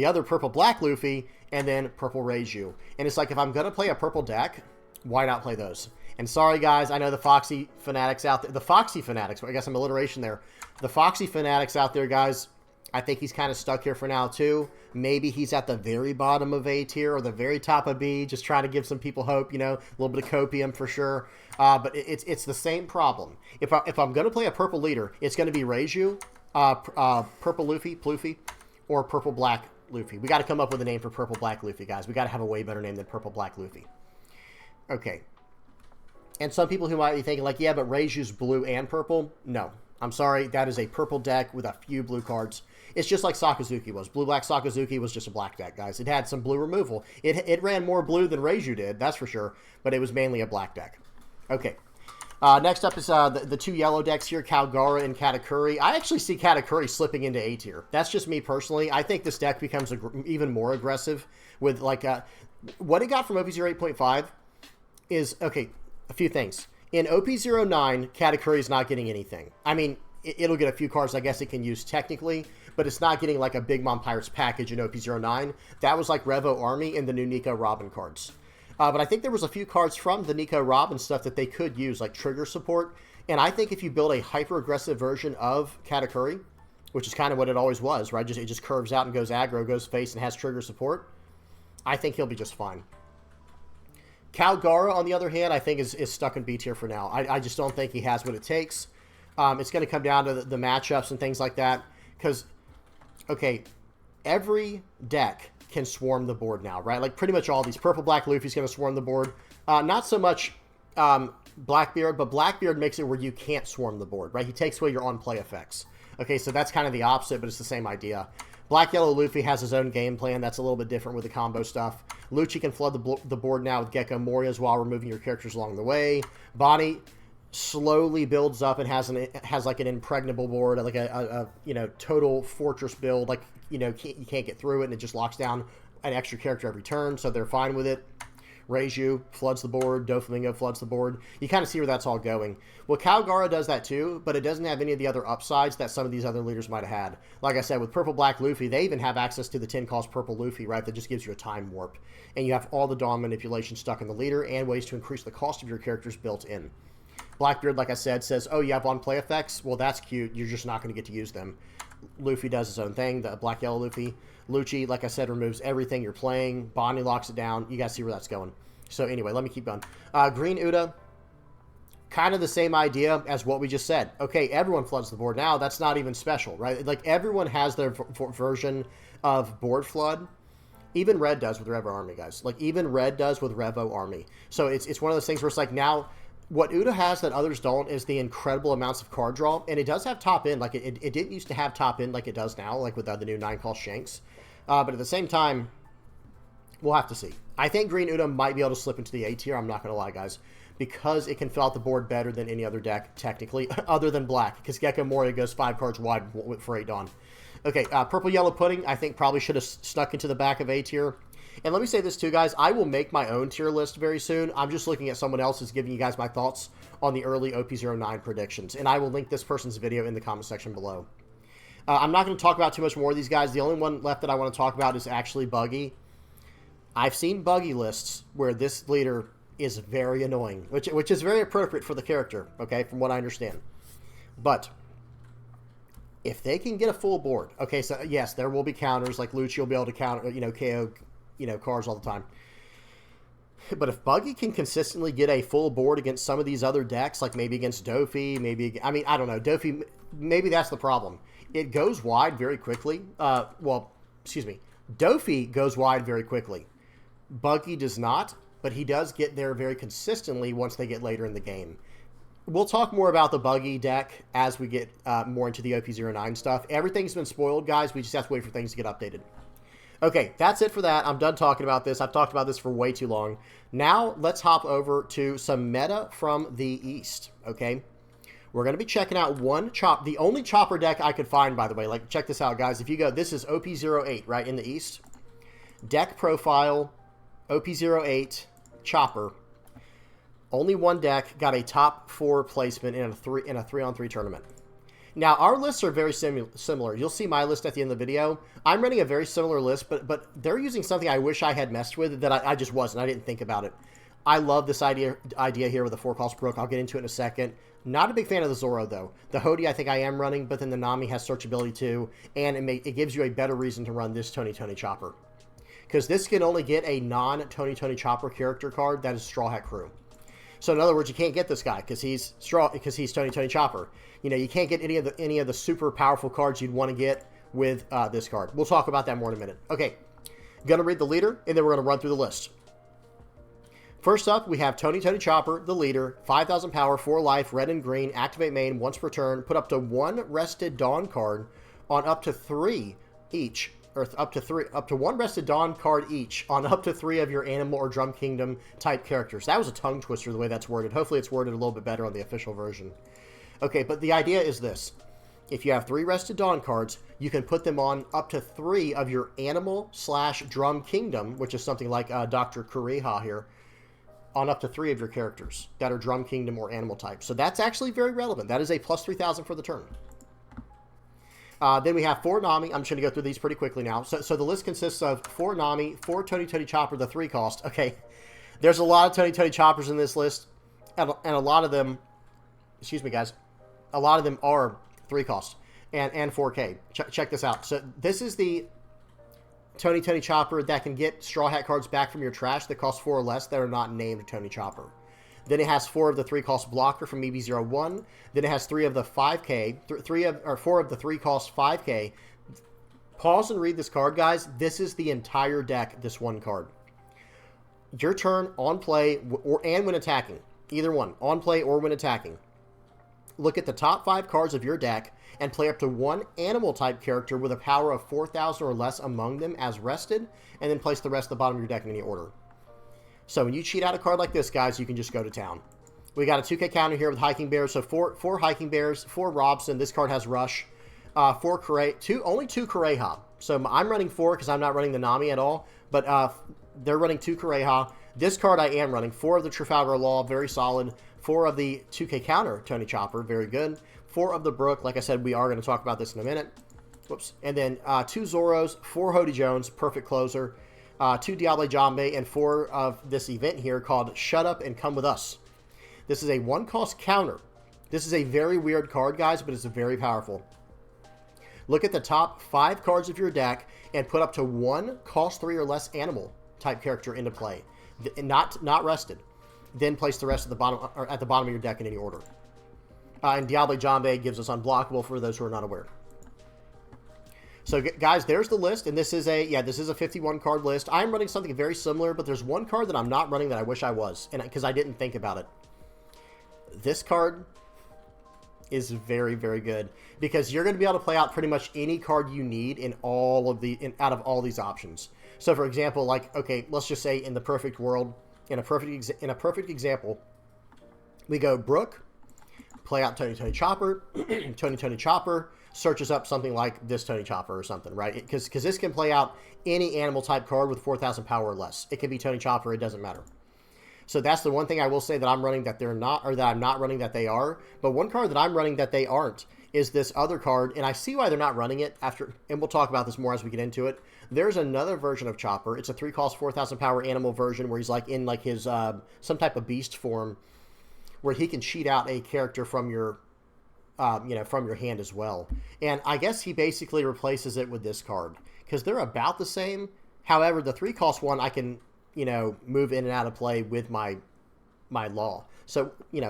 other Purple Black Luffy, and then Purple Reiju. And it's like, if I'm going to play a purple deck, why not play those? And sorry, guys, I know the Foxy fanatics out there. The Foxy fanatics, I guess some alliteration there. The Foxy fanatics out there, guys, I think he's kind of stuck here for now, too. Maybe he's at the very bottom of A tier or the very top of B, just trying to give some people hope, a little bit of copium for sure. But it's the same problem. If I'm going to play a purple leader, it's going to be Reiju, Purple Luffy, Ploofy, or Purple Black Luffy. We got to come up with a name for Purple Black Luffy, guys. We got to have a way better name than Purple Black Luffy. Okay. And some people who might be thinking, like, yeah, but Reiju's blue and purple. No. I'm sorry. That is a purple deck with a few blue cards. It's just like Sakazuki was. Blue-black Sakazuki was just a black deck, guys. It had some blue removal. It ran more blue than Reiju did, that's for sure. But it was mainly a black deck. Okay. Next up is the 2 yellow decks here, Kalgara and Katakuri. I actually see Katakuri slipping into A tier. That's just me personally. I think this deck becomes even more aggressive with, like, what it got from OP08.5 is, okay, a few things. In OP09, Katakuri is not getting anything. I mean, it'll get a few cards I guess it can use technically, but it's not getting like a Big Mom Pirates package in OP09. That was like Revo Army and the new Nico Robin cards. But I think there was a few cards from the Nico Robin stuff that they could use, like trigger support. And I think if you build a hyper-aggressive version of Katakuri, which is kind of what it always was, right? It just curves out and goes aggro, goes face, and has trigger support, I think he'll be just fine. Calgara, on the other hand, I think is stuck in B tier for now. I just don't think he has what it takes. It's going to come down to the matchups and things like that. Because, okay, every deck can swarm the board now, right? Like pretty much all these. Purple-Black Luffy's going to swarm the board. Not so much Blackbeard, but Blackbeard makes it where you can't swarm the board, right? He takes away your on-play effects. Okay, so that's kind of the opposite, but it's the same idea. Black-Yellow Luffy has his own game plan. That's a little bit different with the combo stuff. Lucci can flood the board now with Gecko Morias while removing your characters along the way. Bonnie slowly builds up and has like an impregnable board, like a total fortress build. Like, you can't get through it, and it just locks down an extra character every turn, so they're fine with it. Reiju floods the board. Doflamingo floods the board. You kind of see where that's all going. Well, Calgara does that too, but it doesn't have any of the other upsides that some of these other leaders might have had. Like I said, with Purple-Black Luffy, they even have access to the 10 cost Purple Luffy, right? That just gives you a time warp. And you have all the Dawn manipulation stuck in the leader and ways to increase the cost of your characters built in. Blackbeard, like I said, says, oh, you have on-play effects? Well, that's cute. You're just not going to get to use them. Luffy does his own thing, the Black-Yellow Luffy. Lucci, like I said, removes everything you're playing. Bonnie locks it down. You guys see where that's going. So anyway, let me keep going. Green Uda, kind of the same idea as what we just said. Okay, everyone floods the board now. That's not even special, right? Like, everyone has their version of board flood. Even Red does with Revo Army, guys. Like, even Red does with Revo Army. So it's one of those things where it's like, now, what Uda has that others don't is the incredible amounts of card draw. And it does have top end. Like, it didn't used to have top end like it does now, like with the new 9-cost Shanks. But at the same time, we'll have to see. I think Green Uda might be able to slip into the A tier. I'm not going to lie, guys. Because it can fill out the board better than any other deck, technically, other than Black. Because Gecko Moria goes 5 cards wide for 8 Dawn. Okay, Purple-Yellow Pudding, I think probably should have snuck into the back of A tier. And let me say this too, guys. I will make my own tier list very soon. I'm just looking at someone else's, giving you guys my thoughts on the early OP09 predictions. And I will link this person's video in the comment section below. I'm not going to talk about too much more of these guys. The only one left that I want to talk about is actually Buggy. I've seen Buggy lists where this leader is very annoying, which is very appropriate for the character, okay, from what I understand. But if they can get a full board, okay, so yes, there will be counters, like Lucci will be able to counter, KO, cards all the time. But if Buggy can consistently get a full board against some of these other decks, like maybe against Doffy, I don't know, Doffy, maybe that's the problem. It goes wide very quickly. Doffy goes wide very quickly. Buggy does not, but he does get there very consistently once they get later in the game. We'll talk more about the Buggy deck as we get more into the OP09 stuff. Everything's been spoiled, guys. We just have to wait for things to get updated. Okay, that's it for that. I'm done talking about this. I've talked about this for way too long. Now, let's hop over to some meta from the East, okay? We're going to be checking out the only Chopper deck I could find, by the way. Like, check this out, guys. If you go, this is OP08, right, in the East. Deck profile, OP08, Chopper. Only one deck got a top 4 placement in a 3-on-3 tournament. Now, our lists are very similar. You'll see my list at the end of the video. I'm running a very similar list, but they're using something I wish I had messed with that I just wasn't. I didn't think about it. I love this idea here with the 4-cost Brook. I'll get into it in a second. Not a big fan of the Zoro, though. The Hody I think I am running, but then the Nami has searchability too, and it gives you a better reason to run this Tony Chopper. Because this can only get a non-Tony Chopper character card that is Straw Hat Crew. So in other words, you can't get this guy because he's Tony Chopper. You can't get any of the super powerful cards you'd want to get with this card. We'll talk about that more in a minute. Okay, gonna read the leader, and then we're gonna run through the list. First up, we have Tony Chopper, the leader, 5,000 power, 4 life, red and green, activate main once per turn, put up to 1 rested Dawn card on up to 3 each. Or up to 1 rested Dawn card each on up to 3 of your Animal or Drum Kingdom type characters. That was a tongue twister the way that's worded. Hopefully it's worded a little bit better on the official version. Okay, but the idea is this. If you have 3 rested Dawn cards, you can put them on up to 3 of your Animal / Drum Kingdom, which is something like Dr. Kuriha here, on up to 3 of your characters that are Drum Kingdom or Animal type. So that's actually very relevant. That is a plus 3,000 for the turn. Then we have 4 Nami. I'm just going to go through these pretty quickly now. So the list consists of 4 Nami, 4 Tony Tony Chopper, the 3 cost. Okay, there's a lot of Tony Tony Choppers in this list, and a lot of them, excuse me guys, a lot of them are 3 cost and 4K. Check this out. So this is the Tony Tony Chopper that can get Straw Hat cards back from your trash that cost 4 or less that are not named Tony Chopper. Then it has 4 of the 3 cost blocker from EB01. Then it has 3 of the 5K, 4 of the 3 cost 5K. Pause and read this card, guys. This is the entire deck, this one card. Your turn, on play, and when attacking. Either one, on play or when attacking. Look at the top 5 cards of your deck and play up to 1 animal type character with a power of 4,000 or less among them as rested, and then place the rest at the bottom of your deck in any order. So when you cheat out a card like this, guys, you can just go to town. We got a 2K counter here with Hiking Bears. So 4 Hiking Bears, 4 Robson. This card has Rush. 4 Correja. Only 2 Correja. So I'm running 4 because I'm not running the Nami at all. But they're running 2 Correja. This card I am running. 4 of the Trafalgar Law, very solid. 4 of the 2K counter, Tony Chopper, very good. 4 of the Brook. Like I said, we are going to talk about this in a minute. Whoops. And then 2 Zoros, 4 Hody Jones, perfect closer. 2 Diable Jambe, and 4 of this event here called Shut Up and Come With Us. This is a 1 cost counter. This is a very weird card, guys, but it's very powerful. Look at the top 5 cards of your deck and put up to 1 cost 3 or less animal type character into play. Not rested. Then place the rest at the bottom of your deck in any order. And Diable Jambe gives us unblockable for those who are not aware. So guys, there's the list, and this is a 51 card list. I'm running something very similar, but there's one card that I'm not running that I wish I was, and because I didn't think about it. This card is very, very good because you're going to be able to play out pretty much any card you need in out of all these options. So for example, like, okay, let's just say in the perfect world, in a perfect example, we go Brook, play out Tony Tony Chopper, Tony Tony Chopper searches up something like this Tony Chopper or something, right? Because this can play out any animal type card with 4,000 power or less. It can be Tony Chopper, it doesn't matter. So that's the one thing I will say that I'm running that they're not, or that I'm not running that they are. But one card that I'm running that they aren't is this other card, and I see why they're not running it after, and we'll talk about this more as we get into it. There's another version of Chopper. It's a 3 cost 4,000 power animal version where he's like in like his some type of beast form, where he can cheat out a character from your from your hand as well. And I guess he basically replaces it with this card because they're about the same. However, the 3 cost one I can move in and out of play with my law. So you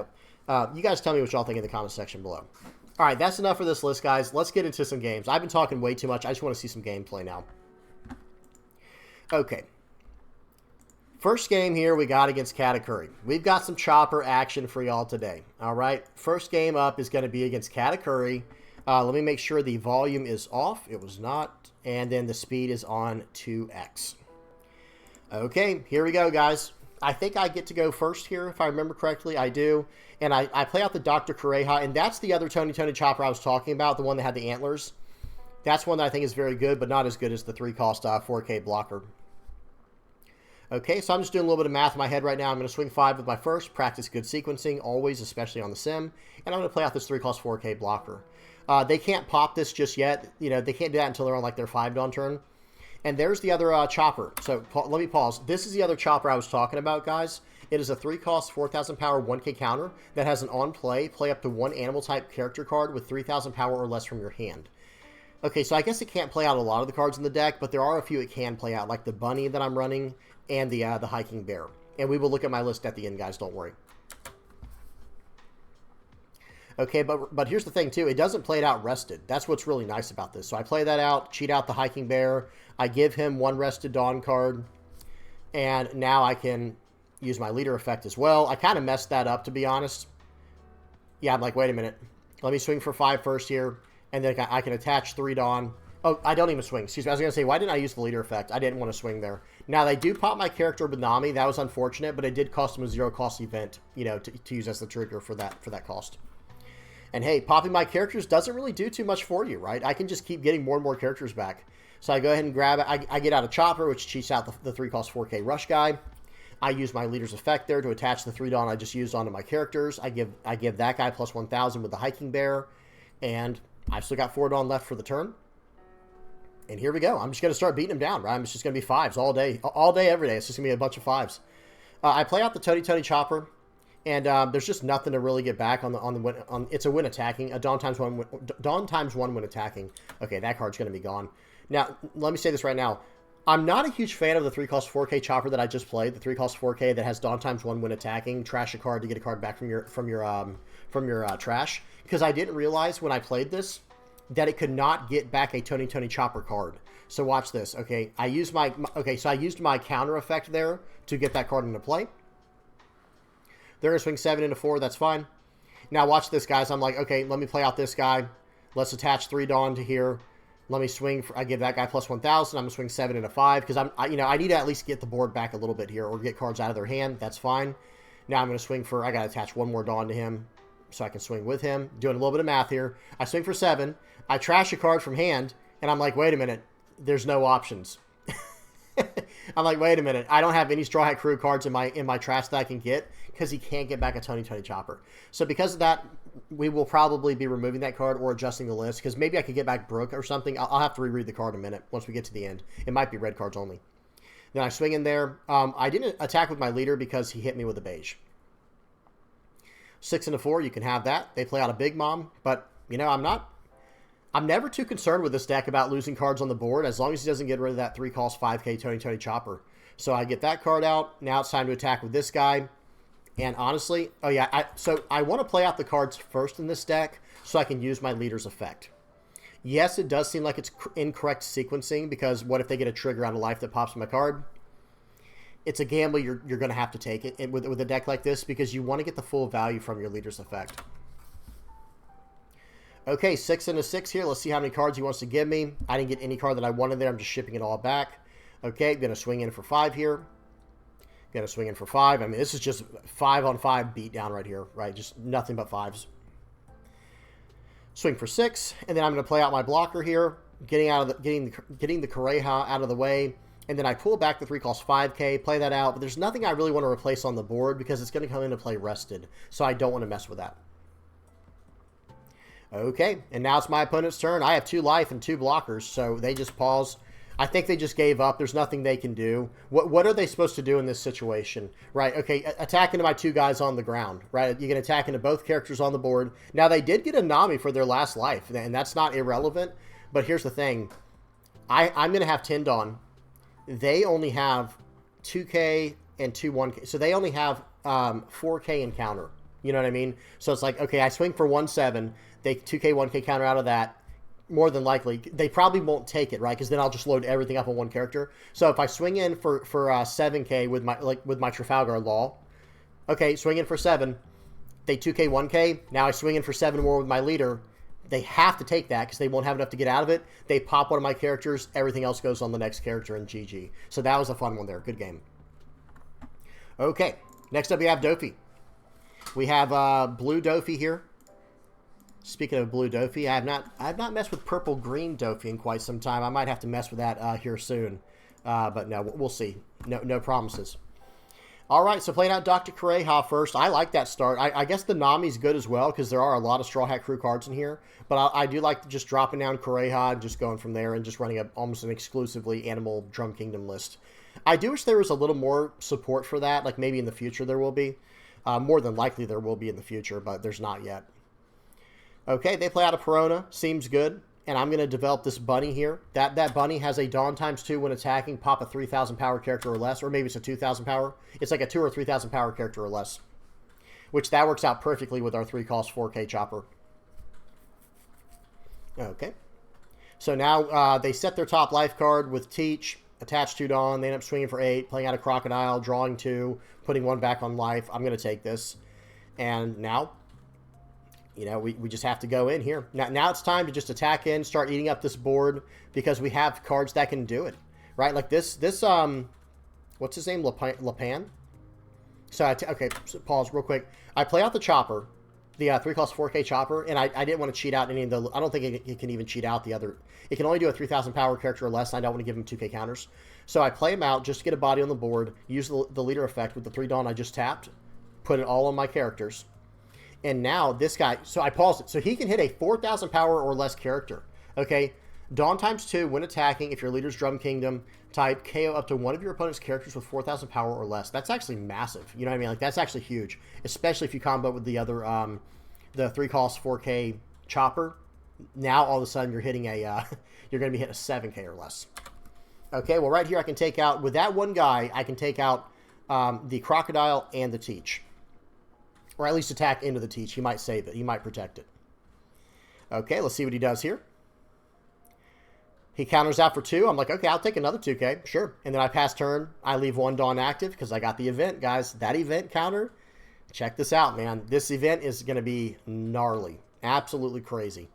guys tell me what y'all think in the comment section below. All right, that's enough for this list, guys. Let's get into some games. I've been talking way too much. I just want to see some gameplay now. Okay. First game here we got against Katakuri. We've got some Chopper action for y'all today. All right. First game up is going to be against Katakuri. Let me make sure the volume is off. It was not. And then the speed is on 2x. Okay, here we go, guys. I think I get to go first here, if I remember correctly. I do. And I play out the Dr. Correja, and that's the other Tony Chopper I was talking about, the one that had the antlers. That's one that I think is very good, but not as good as the 3 cost 4K blocker. Okay, so I'm just doing a little bit of math in my head right now. I'm going to swing 5 with my first, practice good sequencing, always, especially on the sim. And I'm going to play out this 3 cost 4K blocker. They can't pop this just yet. They can't do that until they're on like their 5 dawn turn. And there's the other Chopper. So let me pause. This is the other Chopper I was talking about, guys. It is a 3 cost 4,000 power 1K counter that has an on play up to 1 animal type character card with 3,000 power or less from your hand. Okay, so I guess it can't play out a lot of the cards in the deck, but there are a few it can play out, like the bunny that I'm running and the hiking bear. And we will look at my list at the end, guys. Don't worry. Okay, but here's the thing, too. It doesn't play it out rested. That's what's really nice about this. So I play that out, cheat out the hiking bear. I give him 1 rested dawn card. And now I can use my leader effect as well. I kind of messed that up, to be honest. Yeah, I'm like, wait a minute. Let me swing for 5 first here. And then I can attach 3 dawn. Oh, I don't even swing. Excuse me. I was going to say, why didn't I use the leader effect? I didn't want to swing there. Now, they do pop my character with Nami. That was unfortunate, but it did cost them a 0 cost event, to use as the trigger for that cost. And hey, popping my characters doesn't really do too much for you, right? I can just keep getting more and more characters back. So I go ahead and grab it. I get out a Chopper, which cheats out the 3 cost 4K rush guy. I use my leader's effect there to attach the 3 Dawn I just used onto my characters. I give that guy plus 1,000 with the hiking bear, and I've still got 4 Dawn left for the turn. And here we go. I'm just going to start beating him down, right? It's just going to be 5s all day, every day. It's just going to be a bunch of 5s. I play out the Tony Chopper, and there's just nothing to really get back on the win. It's a win attacking. A Dawn times 1 when attacking. Okay, that card's going to be gone. Now, let me say this right now. I'm not a huge fan of the 3-cost 4K Chopper that I just played. The 3-cost 4K that has Dawn times 1 when attacking. Trash a card to get a card back from your trash. Because I didn't realize when I played this that it could not get back a Tony Chopper card. So watch this. Okay, I used my counter effect there to get that card into play. They're gonna swing 7 into 4. That's fine. Now watch this, guys. I'm like, okay, let me play out this guy. Let's attach 3 Dawn to here. Let me swing. I give that guy plus 1,000. I'm going to swing 7 into 5 because I need to at least get the board back a little bit here or get cards out of their hand. That's fine. Now I'm going to swing for, I got to attach 1 more Dawn to him so I can swing with him. Doing a little bit of math here. I swing for 7. I trash a card from hand, and I'm like, wait a minute. There's no options. I'm like, wait a minute. I don't have any Straw Hat Crew cards in my trash that I can get because he can't get back a Tony Chopper. So because of that, we will probably be removing that card or adjusting the list because maybe I could get back Brooke or something. I'll have to reread the card in a minute once we get to the end. It might be red cards only. Then I swing in there. I didn't attack with my leader because he hit me with a beige. 6 into 4, you can have that. They play out a Big Mom, but I'm never too concerned with this deck about losing cards on the board as long as he doesn't get rid of that 3-cost 5K Tony Chopper. So I get that card out. Now it's time to attack with this guy. And honestly, oh yeah, so I want to play out the cards first in this deck so I can use my leader's effect. Yes, it does seem like it's incorrect sequencing because what if they get a trigger on a life that pops from a card? It's a gamble you're going to have to take it with a deck like this because you want to get the full value from your leader's effect. Okay, 6 into 6 here. Let's see how many cards he wants to give me. I didn't get any card that I wanted there. I'm just shipping it all back. Okay, going to swing in for 5 here. Going to swing in for 5. I mean, this is just 5-on-5 beatdown right here, right? Just nothing but 5s. Swing for 6, and then I'm going to play out my blocker here, getting the Kareha out of the way, and then I pull back the 3-cost 5K, play that out, but there's nothing I really want to replace on the board because it's going to come into play rested, so I don't want to mess with that. Okay, and now it's my opponent's turn. I have 2 life and 2 blockers, so they just pause. I think they just gave up. There's nothing they can do. What are they supposed to do in this situation? Right, okay, attack into my 2 guys on the ground, right? You can attack into both characters on the board. Now, they did get a Nami for their last life, and that's not irrelevant. But here's the thing. I'm going to have 10 Dawn. They only have 2K and 2 1K. So they only have 4K in counter. You know what I mean? So it's like, okay, I swing for 1-7. They 2K, 1K counter out of that. More than likely, they probably won't take it, right? Because then I'll just load everything up on 1 character. So if I swing in for 7K with my Trafalgar Law, okay, swing in for 7, they 2K, 1K. Now I swing in for 7 more with my leader. They have to take that because they won't have enough to get out of it. They pop one of my characters. Everything else goes on the next character and GG. So that was a fun one there. Good game. Okay, next up we have Doffy. We have blue Doffy here. Speaking of blue Doffy, I have not messed with purple-green Doffy in quite some time. I might have to mess with that here soon. But no, we'll see. No promises. All right, so playing out Dr. Kareha first. I like that start. I guess the Nami's good as well because there are a lot of Straw Hat Crew cards in here. But I do like just dropping down Kareha and just going from there and just running almost an exclusively Animal Drum Kingdom list. I do wish there was a little more support for that. Like maybe in the future there will be. More than likely there will be in the future, but there's not yet. Okay, they play out a Perona. Seems good. And I'm going to develop this bunny here. That bunny has a Dawn ×2 when attacking. Pop a 3,000 power character or less. Or maybe it's a 2,000 power. It's like a 2 or 3,000 power character or less. Which that works out perfectly with our 3-cost 4K Chopper. Okay. So now they set their top life card with Teach. Attach 2 Dawn. They end up swinging for 8. Playing out a Crocodile. Drawing 2. Putting 1 back on life. I'm going to take this. And now... You know, we just have to go in here. Now it's time to just attack in, start eating up this board because we have cards that can do it, right? Like this what's his name? Lapan? So, okay, so pause real quick. I play out the Chopper. the 3-cost 4K Chopper, and I didn't want to cheat out any of the... I don't think it can even cheat out the other... It can only do a 3,000 power character or less, and I don't want to give him 2K counters. So I play him out just to get a body on the board, use the leader effect with the 3 Dawn I just tapped, put it all on my characters. And now this guy... So I paused it. So he can hit a 4,000 power or less character. Okay? Dawn ×2, when attacking, if your leader's Drum Kingdom type, KO up to one of your opponent's characters with 4,000 power or less. That's actually massive. You know what I mean? Like, that's actually huge. Especially if you combo with the other, the 3-cost 4K Chopper. Now, all of a sudden, you're hitting a, you're going to be hitting a 7K or less. Okay, well, right here, I can take out, with that one guy, I can take out the Crocodile and the Teach. Or at least attack into the Teach. He might save it. He might protect it. Okay, let's see what he does here. He counters out for 2. I'm like, okay, I'll take another 2K. Sure. And then I pass turn. I leave 1 Dawn active because I got the event, guys. That event counter, check this out, man. This event is going to be gnarly. Absolutely crazy.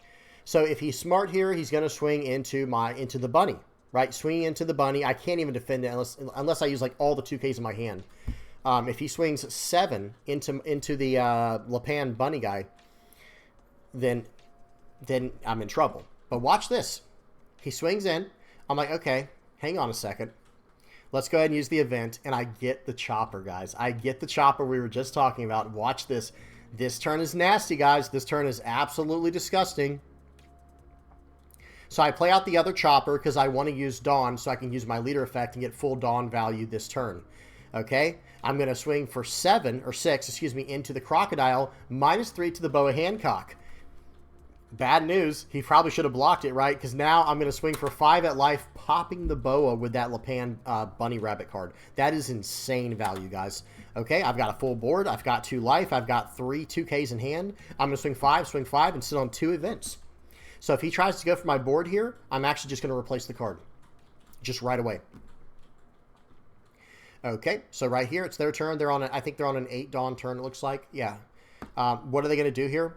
So if he's smart here, he's going to swing into the bunny, right? Swinging into the bunny. I can't even defend it unless I use like all the 2Ks in my hand. If he swings 7 into the Lapan bunny guy, then I'm in trouble. But watch this. He swings in. I'm like, okay, hang on a second. Let's go ahead and use the event. And I get the Chopper, guys. I get the Chopper we were just talking about. Watch this. This turn is nasty, guys. This turn is absolutely disgusting. So I play out the other Chopper because I want to use Dawn so I can use my leader effect and get full Dawn value this turn. Okay? I'm going to swing for 6, excuse me, into the Crocodile. -3 to the Boa Hancock. Bad news. He probably should have blocked it, right? Because now I'm going to swing for 5 at life, popping the Boa with that Lapan Bunny Rabbit card. That is insane value, guys. Okay, I've got a full board. I've got 2 life. I've got 3 2Ks in hand. I'm going to swing 5, and sit on 2 events. So if he tries to go for my board here, I'm actually just going to replace the card. Just right away. Okay, so right here, it's their turn. I think they're on an 8 Dawn turn, it looks like. Yeah. What are they going to do here?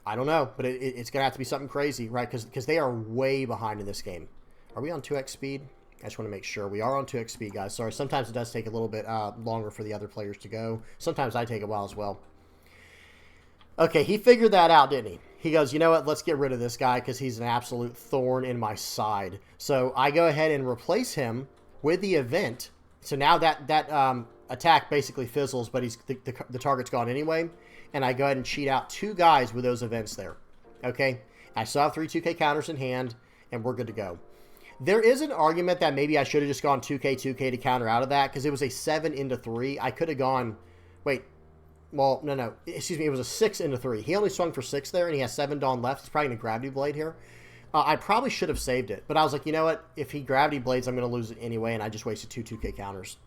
I don't know, but it's going to have to be something crazy, right? Because they are way behind in this game. Are we on 2x speed? I just want to make sure. We are on 2x speed, guys. Sorry, sometimes it does take a little bit longer for the other players to go. Sometimes I take a while as well. Okay, he figured that out, didn't he? He goes, you know what? Let's get rid of this guy because he's an absolute thorn in my side. So I go ahead and replace him with the event. So now that attack basically fizzles, but the target's gone anyway. And I go ahead and cheat out 2 guys with those events there. Okay? I still have 3 2K counters in hand, and we're good to go. There is an argument that maybe I should have just gone 2K to counter out of that, because it was a 7 into 3. I could have gone... Wait. Well, no. Excuse me, it was a 6 into 3. He only swung for 6 there, and he has 7 Dawn left. He's probably going to Gravity Blade here. I probably should have saved it, but I was like, you know what? If he Gravity Blades, I'm going to lose it anyway, and I just wasted 2 2K counters.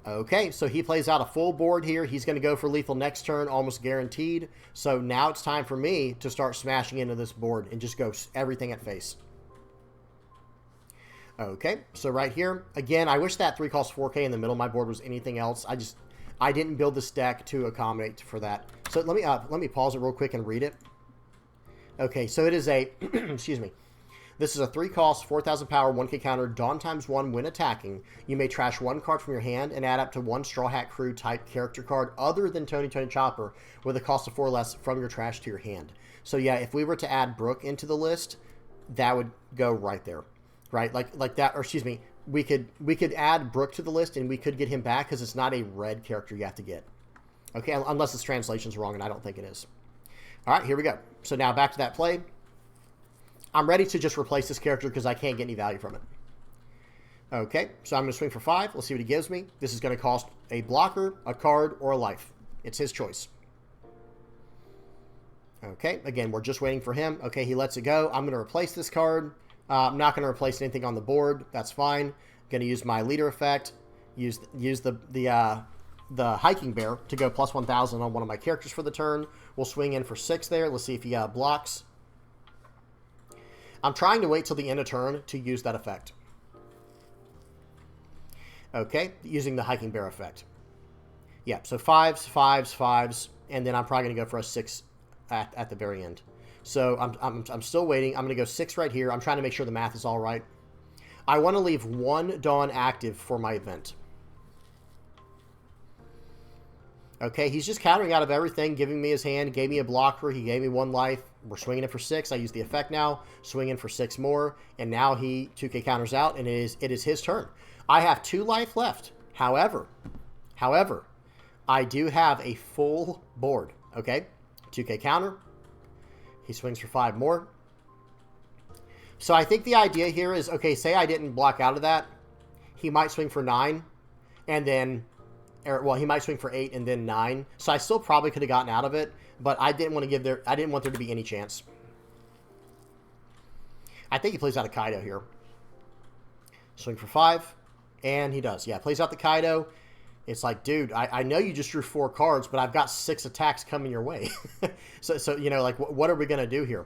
Okay, so he plays out a full board here. He's going to go for lethal next turn, almost guaranteed. So now it's time for me to start smashing into this board and just go everything at face. Okay, so right here, again, I wish that 3-cost 4K in the middle of my board was anything else. I didn't build this deck to accommodate for that. So let me pause it real quick and read it. Okay, so it is a, excuse me. This is a 3-cost, 4,000 power, 1K counter, Dawn ×1 when attacking. You may trash 1 card from your hand and add up to 1 Straw Hat Crew type character card other than Tony Chopper with a cost of 4 less from your trash to your hand. So yeah, if we were to add Brook into the list, that would go right there, right? Like that, or excuse me, we could add Brook to the list and we could get him back because it's not a red character you have to get. Okay, unless this translation's wrong, and I don't think it is. All right, here we go. So now back to that play. I'm ready to just replace this character because I can't get any value from it. Okay, so I'm going to swing for 5. Let's see what he gives me. This is going to cost a blocker, a card, or a life. It's his choice. Okay, again, we're just waiting for him. Okay, he lets it go. I'm going to replace this card. I'm not going to replace anything on the board. That's fine. I'm going to use my leader effect. Use the hiking bear to go plus 1,000 on one of my characters for the turn. We'll swing in for 6 there. Let's see if he blocks. I'm trying to wait till the end of turn to use that effect. Okay, using the hiking bear effect. Yeah, so 5s, 5s, 5s, and then I'm probably going to go for a 6 at the very end. So I'm still waiting. I'm going to go 6 right here. I'm trying to make sure the math is all right. I want to leave 1 Dawn active for my event. Okay, he's just countering out of everything, giving me his hand, gave me a blocker, he gave me 1 life. We're swinging it for 6. I use the effect now, swinging for 6 more, and now he 2k counters out, and it is his turn. I have 2 life left. However, I do have a full board, okay? 2k counter. He swings for 5 more. So I think the idea here is, okay, say I didn't block out of that. He might swing for 9, and then... well, he might swing for 8 and then 9. So I still probably could have gotten out of it, but I didn't want there to be any chance. I think he plays out a Kaido here. Swing for 5, and he does. Yeah, plays out the Kaido. It's like, dude, I know you just drew 4 cards, but I've got 6 attacks coming your way. so you know, like, what are we going to do here?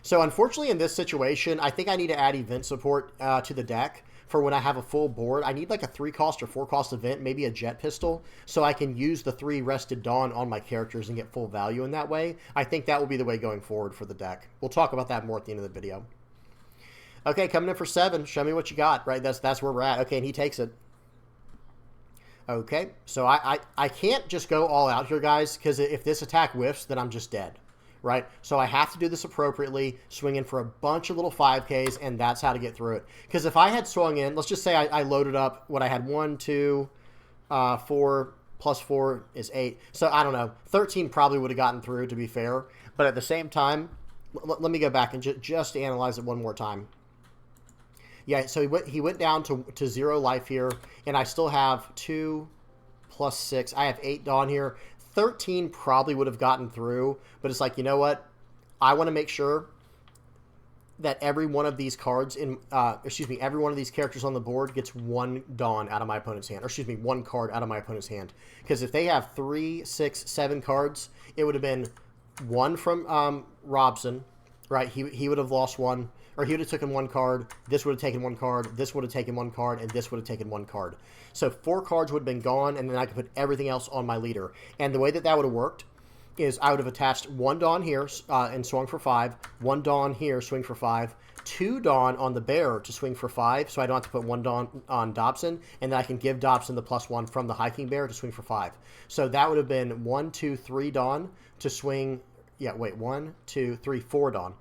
So unfortunately, in this situation, I think I need to add event support to the deck. For when I have a full board, I need like a 3-cost or 4-cost event, maybe a jet pistol, so I can use the 3 Rested Dawn on my characters and get full value in that way. I think that will be the way going forward for the deck. We'll talk about that more at the end of the video. Okay, coming in for 7. Show me what you got, right? That's where we're at. Okay, and he takes it. Okay, so I can't just go all out here, guys, because if this attack whiffs, then I'm just dead. Right? So I have to do this appropriately, swing in for a bunch of little 5Ks, and that's how to get through it. Because if I had swung in, let's just say I loaded up what I had 1, 2, 4, plus 4 is 8. So I don't know. 13 probably would have gotten through, to be fair. But at the same time, let me go back and just analyze it one more time. Yeah, so he went down to 0 life here, and I still have 2 plus 6. I have 8 Dawn here. 13 probably would have gotten through, but it's like, you know what? I want to make sure that every one of these cards every one of these characters on the board gets 1 Dawn out of my opponent's hand, or 1 card out of my opponent's hand. Because if they have 3, 6, 7 cards, it would have been 1 from Robson, right? He would have lost 1, or he would have taken 1 card. This would have taken 1 card. This would have taken 1 card, and this would have taken 1 card. So 4 cards would have been gone, and then I could put everything else on my leader. And the way that would have worked is I would have attached 1 Dawn here and swung for 5, 1 Dawn here, swing for 5, 2 Dawn on the bear to swing for 5, so I don't have to put 1 Dawn on Dobson, and then I can give Dobson the +1 from the hiking bear to swing for 5. So that would have been 1, 2, 3 Dawn to swing. Yeah, wait, 1, 2, 3, 4 Dawn.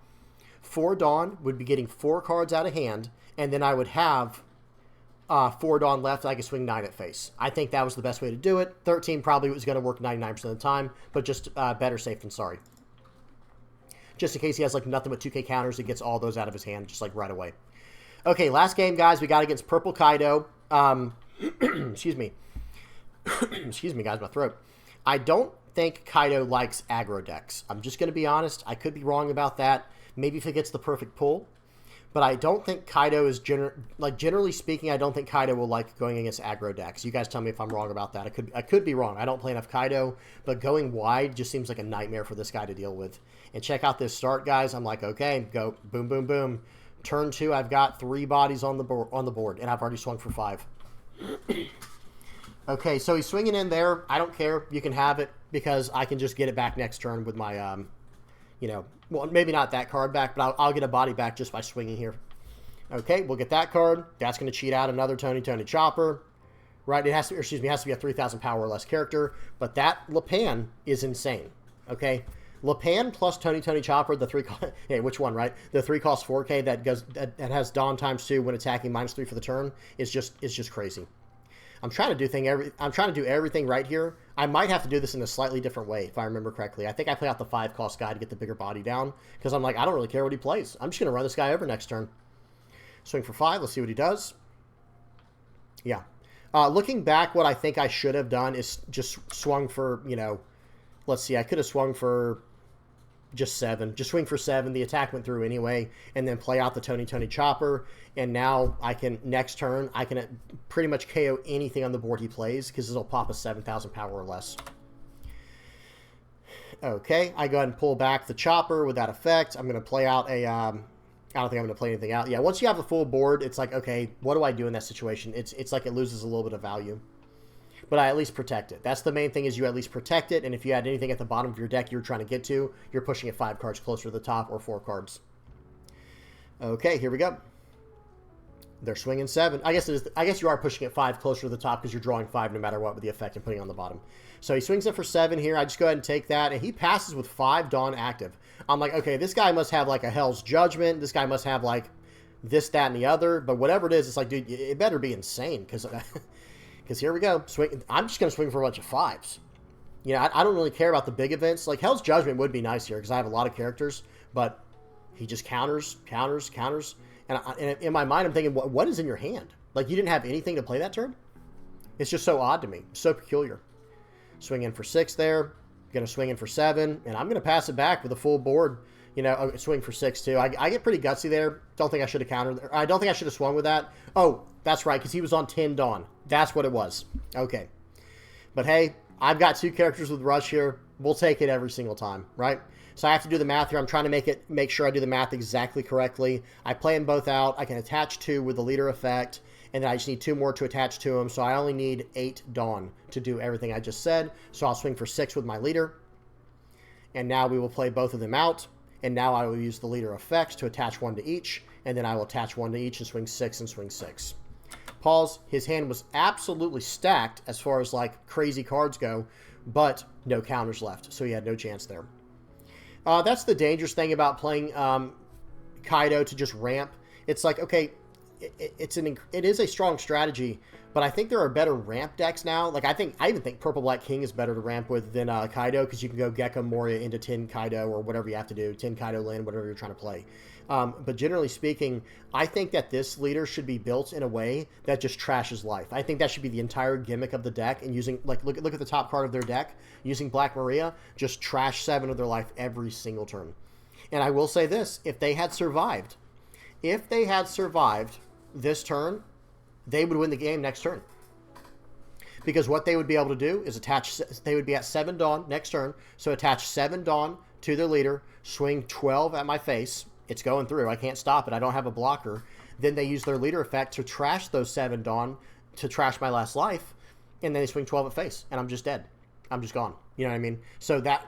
4 Dawn would be getting 4 cards out of hand, and then I would have 4 Dawn left. I could swing 9 at face. I think that was the best way to do it. 13 probably was going to work 99% of the time, but just better safe than sorry. Just in case he has like nothing but 2k counters, it gets all those out of his hand just like right away. Okay, last game, guys. We got against Purple Kaido. Excuse me. Excuse me, guys, my throat. I don't think Kaido likes aggro decks. I'm just going to be honest. I could be wrong about that. Maybe if it gets the perfect pull. But I don't think Kaido is, generally speaking, I don't think Kaido will like going against aggro decks. You guys tell me if I'm wrong about that. I could be wrong. I don't play enough Kaido, but going wide just seems like a nightmare for this guy to deal with. And check out this start, guys. I'm like, okay, go boom, boom, boom. Turn 2, I've got 3 bodies on the board, and I've already swung for 5. Okay, so he's swinging in there. I don't care. You can have it because I can just get it back next turn with my, well, maybe not that card back, but I'll get a body back just by swinging here. Okay, we'll get that card. That's going to cheat out another Tony Chopper, right? It has to, it has to be a 3,000 power or less character, but that Lapan is insane. Okay, Lapan plus Tony Chopper, the 3. Hey, which one, right? The 3 cost 4K that has Dawn ×2 when attacking -3 for the turn is just crazy. I'm trying to do everything right here. I might have to do this in a slightly different way, if I remember correctly. I think I play out the 5-cost guy to get the bigger body down, because I'm like, I don't really care what he plays. I'm just going to run this guy over next turn. Swing for 5. Let's see what he does. Yeah. Looking back, what I think I should have done is just swung for, let's see, I could have swung for just 7. Just swing for 7. The attack went through anyway, and then play out the Tony Chopper. And now I can, next turn, I can pretty much KO anything on the board he plays, because it'll pop a 7,000 power or less. Okay, I go ahead and pull back the Chopper with that effect. I'm going to play out a, I don't think I'm going to play anything out. Yeah, once you have the full board, it's like, okay, what do I do in that situation? It's like it loses a little bit of value. But I at least protect it. That's the main thing, is you at least protect it, and if you had anything at the bottom of your deck you're trying to get to, you're pushing it 5 cards closer to the top, or 4 cards. Okay, here we go. They're swinging 7. I guess you are pushing it 5 closer to the top because you're drawing 5 no matter what with the effect and putting it on the bottom. So he swings it for 7 here. I just go ahead and take that, and he passes with 5 Dawn active. I'm like, okay, this guy must have like a Hell's Judgment. This guy must have like this, that, and the other. But whatever it is, it's like, dude, it better be insane because here we go. Swing. I'm just going to swing for a bunch of 5s. You know, I don't really care about the big events. Like Hell's Judgment would be nice here because I have a lot of characters, but he just counters. And in my mind, I'm thinking, what is in your hand? Like, you didn't have anything to play that turn? It's just so odd to me. So peculiar. Swing in for 6 there. Going to swing in for 7. And I'm going to pass it back with a full board. You know, swing for 6, too. I get pretty gutsy there. Don't think I should have countered. I don't think I should have swung with that. Oh, that's right, because he was on 10 Dawn. That's what it was. Okay. But, hey, I've got 2 characters with Rush here. We'll take it every single time, right? So I have to do the math here. I'm trying to make sure I do the math exactly correctly. I play them both out. I can attach 2 with the leader effect, and then I just need 2 more to attach to them. So I only need 8 Dawn to do everything I just said. So I'll swing for 6 with my leader. And now we will play both of them out. And now I will use the leader effects to attach 1 to each. And then I will attach 1 to each and swing 6 and swing 6. Pause. His hand was absolutely stacked as far as like crazy cards go, but no counters left. So he had no chance there. That's the dangerous thing about playing Kaido to just ramp. It's like, okay, it is a strong strategy, but I think there are better ramp decks now. Like I even think Purple Black King is better to ramp with than Kaido because you can go Gekko Moria into 10 Kaido or whatever you have to do, 10 Kaido land, whatever you're trying to play. But generally speaking, I think that this leader should be built in a way that just trashes life. I think that should be the entire gimmick of the deck, and using, like, look at the top card of their deck, using Black Maria, just trash 7 of their life every single turn. And I will say this, if they had survived this turn, they would win the game next turn. Because what they would be able to do is they would be at 7 Dawn next turn, so attach 7 Dawn to their leader, swing 12 at my face. It's going through. I can't stop it. I don't have a blocker. Then they use their leader effect to trash those 7 Dawn, to trash my last life, and then they swing 12 at face, and I'm just dead. I'm just gone. You know what I mean? So that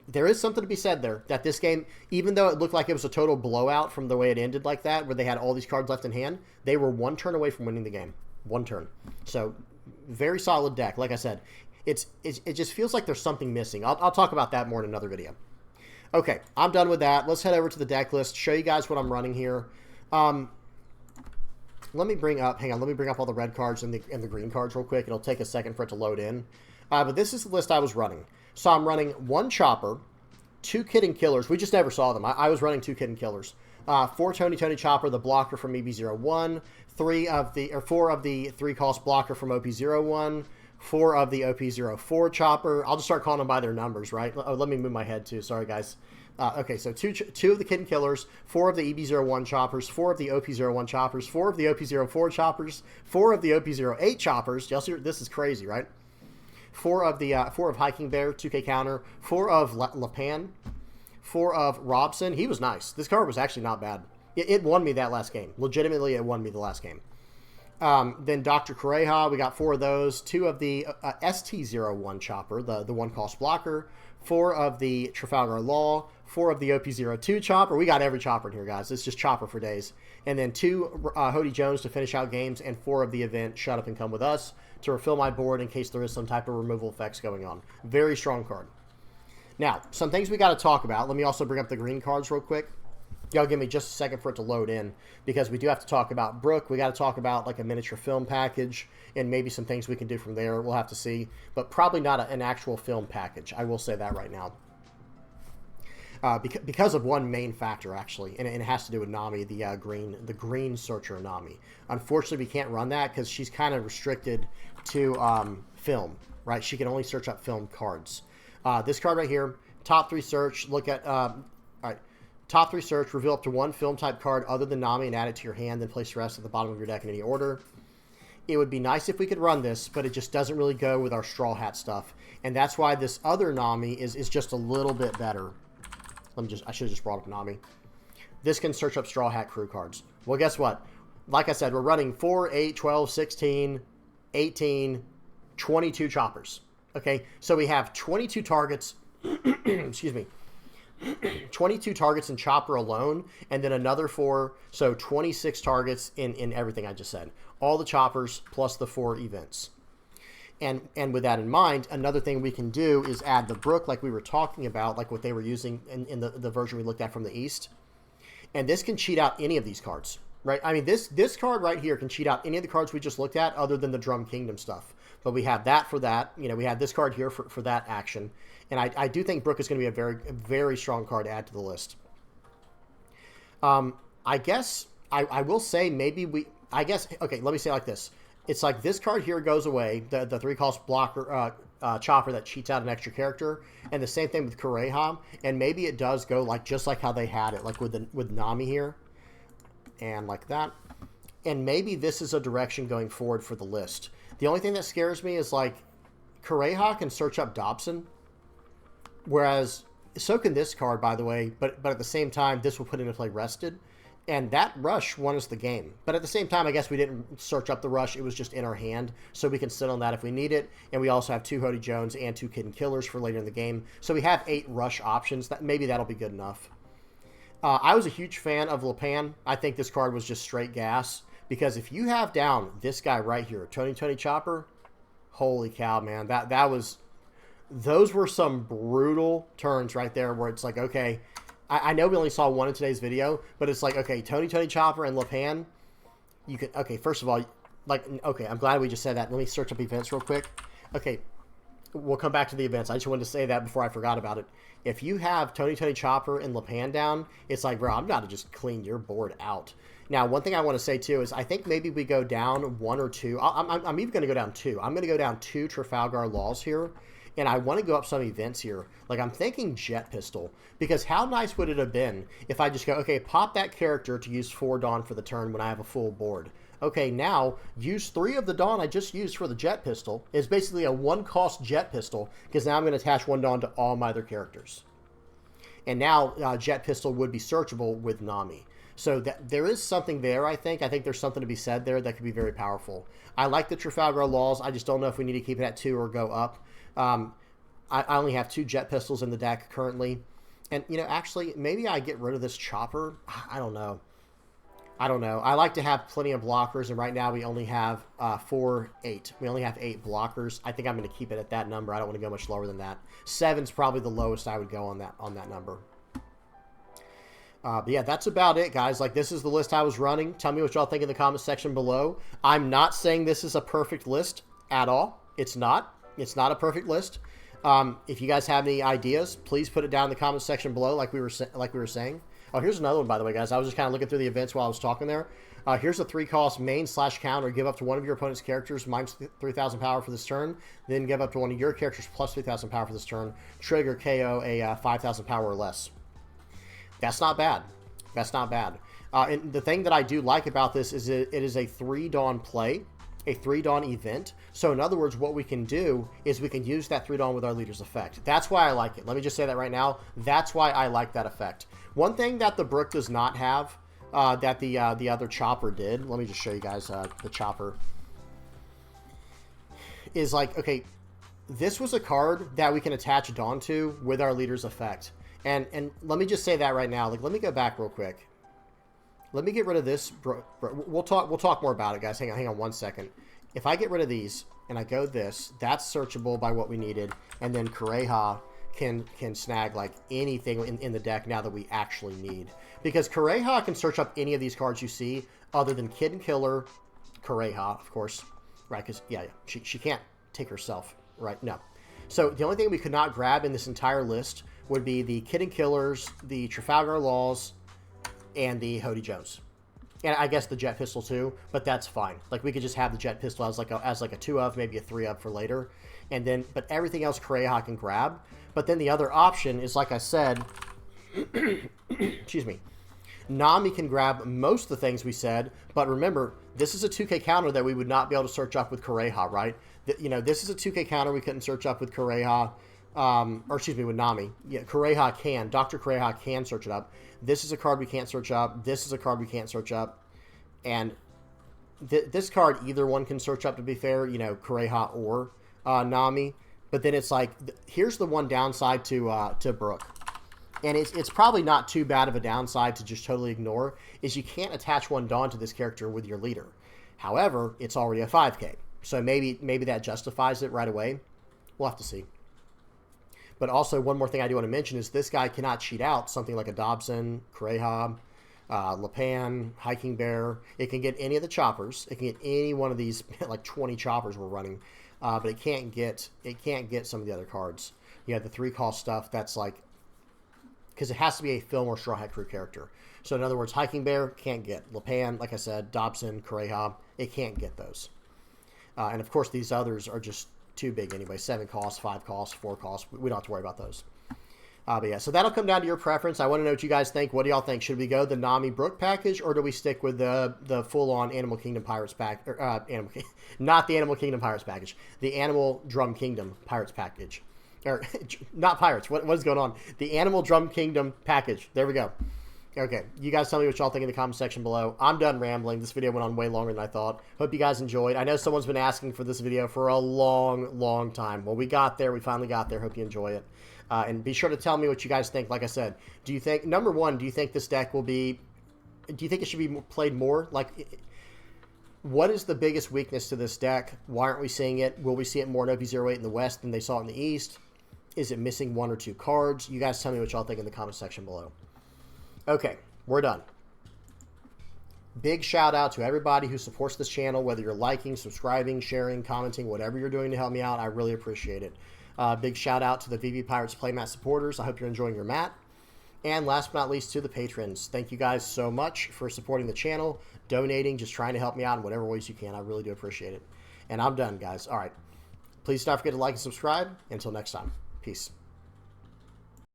there is something to be said there, that this game, even though it looked like it was a total blowout from the way it ended like that, where they had all these cards left in hand, they were 1 turn away from winning the game. 1 turn. So very solid deck. Like I said, it just feels like there's something missing. I'll talk about that more in another video. Okay, I'm done with that. Let's head over to the deck list, show you guys what I'm running here. Let me bring up all the red cards and the green cards real quick. It'll take a second for it to load in. But this is the list I was running. So I'm running 1 Chopper, 2 Kid and Killers. We just never saw them. I was running 2 Kid and Killers. 4 Tony Chopper, the blocker from EB01. 4 of the 3-cost blocker from OP01. 4 of the OP04 Chopper. I'll just start calling them by their numbers, right? Oh, let me move my head too. Sorry, guys. Okay, so 2 of the Kid and Killers, 4 of the EB01 Choppers, 4 of the OP01 Choppers, 4 of the OP04 Choppers, 4 of the OP08 Choppers. Y'all see, this is crazy, right? 4 of Hiking Bear, 2K counter, 4 of Lapan, 4 of Robson. He was nice. This card was actually not bad. It won me that last game. Legitimately, it won me the last game. Then Dr. Correja, we got 4 of those. 2 of the ST01 Chopper, the 1-cost blocker. 4 of the Trafalgar Law. 4 of the OP02 Chopper. We got every Chopper in here, guys. It's just Chopper for days. And then 2 Hody Jones to finish out games, and 4 of the event Shut Up and Come With Us to refill my board in case there is some type of removal effects going on. Very strong card. Now, some things we got to talk about. Let me also bring up the green cards real quick. Y'all give me just a second for it to load in, because we do have to talk about Brook. We got to talk about like a miniature film package and maybe some things we can do from there. We'll have to see, but probably not an actual film package. I will say that right now. Because of one main factor, actually, and it has to do with Nami, the green searcher Nami. Unfortunately, we can't run that because she's kind of restricted to film, right? She can only search up film cards. This card right here, top 3 search, look at, all right, top 3 search, reveal up to 1 film type card other than Nami and add it to your hand, then place the rest at the bottom of your deck in any order. It would be nice if we could run this, but it just doesn't really go with our Straw Hat stuff, and that's why this other Nami is just a little bit better. I should have just brought up Nami. This can search up Straw Hat crew cards. Well, guess what? Like I said, we're running 4, 8, 12, 16, 18, 22 Choppers. Okay, so we have 22 targets, excuse me, 22 targets in Chopper alone, and then another 4, so 26 targets in everything I just said. All the Choppers plus the 4 events. And with that in mind, another thing we can do is add the Brook like we were talking about, like what they were using in the version we looked at from the East. And this can cheat out any of these cards, right? I mean, this card right here can cheat out any of the cards we just looked at other than the Drum Kingdom stuff. But we have that for that. You know, we have this card here for that action. And I do think Brook is going to be a very strong card to add to the list. I guess I will say maybe okay, let me say it like this. It's like this card here goes away, the 3-cost blocker Chopper that cheats out an extra character, and the same thing with Kureha, and maybe it does go like just like how they had it, like with Nami here, and like that. And maybe this is a direction going forward for the list. The only thing that scares me is like Kureha can search up Dobson, whereas so can this card, by the way, but at the same time, this will put into play Rested. And that rush won us the game. But at the same time, I guess we didn't search up the rush. It was just in our hand. So we can sit on that if we need it. And we also have 2 Hody Jones and 2 Kid and Killers for later in the game. So we have 8 rush options. Maybe that'll be good enough. I was a huge fan of Lapan. I think this card was just straight gas. Because if you have down this guy right here, Tony Chopper, holy cow, man. Those were some brutal turns right there where it's like, okay, I know we only saw one in today's video, but it's like, okay, Tony Chopper and Lapan, you can, okay, first of all, like, okay, I'm glad we just said that. Let me search up events real quick. Okay, we'll come back to the events. I just wanted to say that before I forgot about it. If you have Tony Chopper and Lapan down, it's like, bro, I'm about to just clean your board out. Now, one thing I want to say, too, is I think maybe we go down 1 or 2. I'm even going to go down 2. I'm going to go down 2 Trafalgar Laws here. And I want to go up some events here. Like, I'm thinking Jet Pistol. Because how nice would it have been if I just go, okay, pop that character to use 4 Dawn for the turn when I have a full board. Okay, now, use 3 of the Dawn I just used for the Jet Pistol. It's basically a 1-cost Jet Pistol, because now I'm going to attach 1 Dawn to all my other characters. And now, Jet Pistol would be searchable with Nami. So there is something there, I think. I think there's something to be said there that could be very powerful. I like the Trafalgar Laws. I just don't know if we need to keep it at 2 or go up. I only have 2 Jet Pistols in the deck currently. And, you know, actually, maybe I get rid of this Chopper. I don't know. I like to have plenty of blockers, and right now we only have 8. We only have 8 blockers. I think I'm going to keep it at that number. I don't want to go much lower than that. 7's probably the lowest I would go on that number. But yeah, that's about it, guys. Like, this is the list I was running. Tell me what y'all think in the comment section below. I'm not saying this is a perfect list at all. It's not. It's not a perfect list. If you guys have any ideas, please put it down in the comment section below, like we were saying. Oh, here's another one, by the way, guys. I was just kind of looking through the events while I was talking there. Here's a 3-cost main/counter. Give up to one of your opponent's characters minus 3,000 power for this turn. Then give up to one of your characters plus 3,000 power for this turn. Trigger KO a 5,000 power or less. That's not bad. That's not bad. And the thing that I do like about this is it is a 3-Dawn play. A 3-Dawn event. So in other words, what we can do is we can use that 3-Dawn with our leader's effect. That's why I like it. Let me just say that right now. That's why I like that effect. One thing that the Brook does not have, that the other Chopper did, let me just show you guys the Chopper, is like, okay, this was a card that we can attach Dawn to with our leader's effect. And let me just say that right now. Like, let me go back real quick. Let me get rid of this. We'll talk more about it, guys. Hang on 1 second. If I get rid of these and I go this, that's searchable by what we needed, and then Kureha can snag like anything in the deck now that we actually need. Because Kureha can search up any of these cards you see, other than Kid and Killer, Kureha, of course, right? Because yeah, she can't take herself, right? No. So the only thing we could not grab in this entire list would be the Kid and Killers, the Trafalgar Laws, and the Hody Jones. And I guess the Jet Pistol too, but that's fine. Like, we could just have the Jet Pistol as like a 2 of, maybe a 3 of for later. And then, but everything else Kureha can grab. But then the other option is, like I said, excuse me, Nami can grab most of the things we said, but remember, this is a 2K counter that we would not be able to search up with Kureha, right? You know, this is a 2K counter we couldn't search up with Kureha, or excuse me, with Nami. Yeah, Kureha can. Dr. Kureha can search it up. This is a card we can't search up. This is a card we can't search up. And this card, either one can search up, to be fair, you know, Kureha or Nami. But then it's like, here's the one downside to Brook. and it's probably not too bad of a downside to just totally ignore, is you can't attach one Dawn to this character with your leader. However, it's already a 5K. So maybe that justifies it right away. We'll have to see. But also, one more thing I do want to mention is this guy cannot cheat out something like a Dobson, Kureha, Lepan, Hiking Bear. It can get any of the choppers. It can get any one of these, like 20 choppers we're running. But it can't get some of the other cards. You have the 3-cost stuff that's like, because it has to be a film or Straw Hat Crew character. So in other words, Hiking Bear can't get. Lepan, like I said, Dobson, Kureha, it can't get those. And of course, these others are just too big anyway. 7 costs, 5 costs, 4 costs. We don't have to worry about those. But yeah, so that'll come down to your preference. I want to know what you guys think. What do y'all think? Should we go the Nami Brook package, or do we stick with the full-on Animal Kingdom Pirates pack? Or, not the Animal Kingdom Pirates package. The Animal Drum Kingdom Pirates package. Or, not Pirates. What is going on? The Animal Drum Kingdom package. There we go. Okay, you guys tell me what y'all think in the comment section below. I'm done rambling. This video went on way longer than I thought. Hope you guys enjoyed. I know someone's been asking for this video for a long, long time. Well, we got there. We finally got there. Hope you enjoy it. And be sure to tell me what you guys think. Like I said, do you think, number one, do you think this deck will be, do you think it should be played more? Like, what is the biggest weakness to this deck? Why aren't we seeing it? Will we see it more in OP08 in the West than they saw it in the East? Is it missing 1 or 2 cards? You guys tell me what y'all think in the comment section below. Okay, we're done. Big shout out to everybody who supports this channel, whether you're liking, subscribing, sharing, commenting, whatever you're doing to help me out. I really appreciate it. Big shout out to the VV Pirates Playmat supporters. I hope you're enjoying your mat. And last but not least, to the patrons. Thank you guys so much for supporting the channel, donating, just trying to help me out in whatever ways you can. I really do appreciate it. And I'm done, guys. All right. Please don't forget to like and subscribe. Until next time. Peace.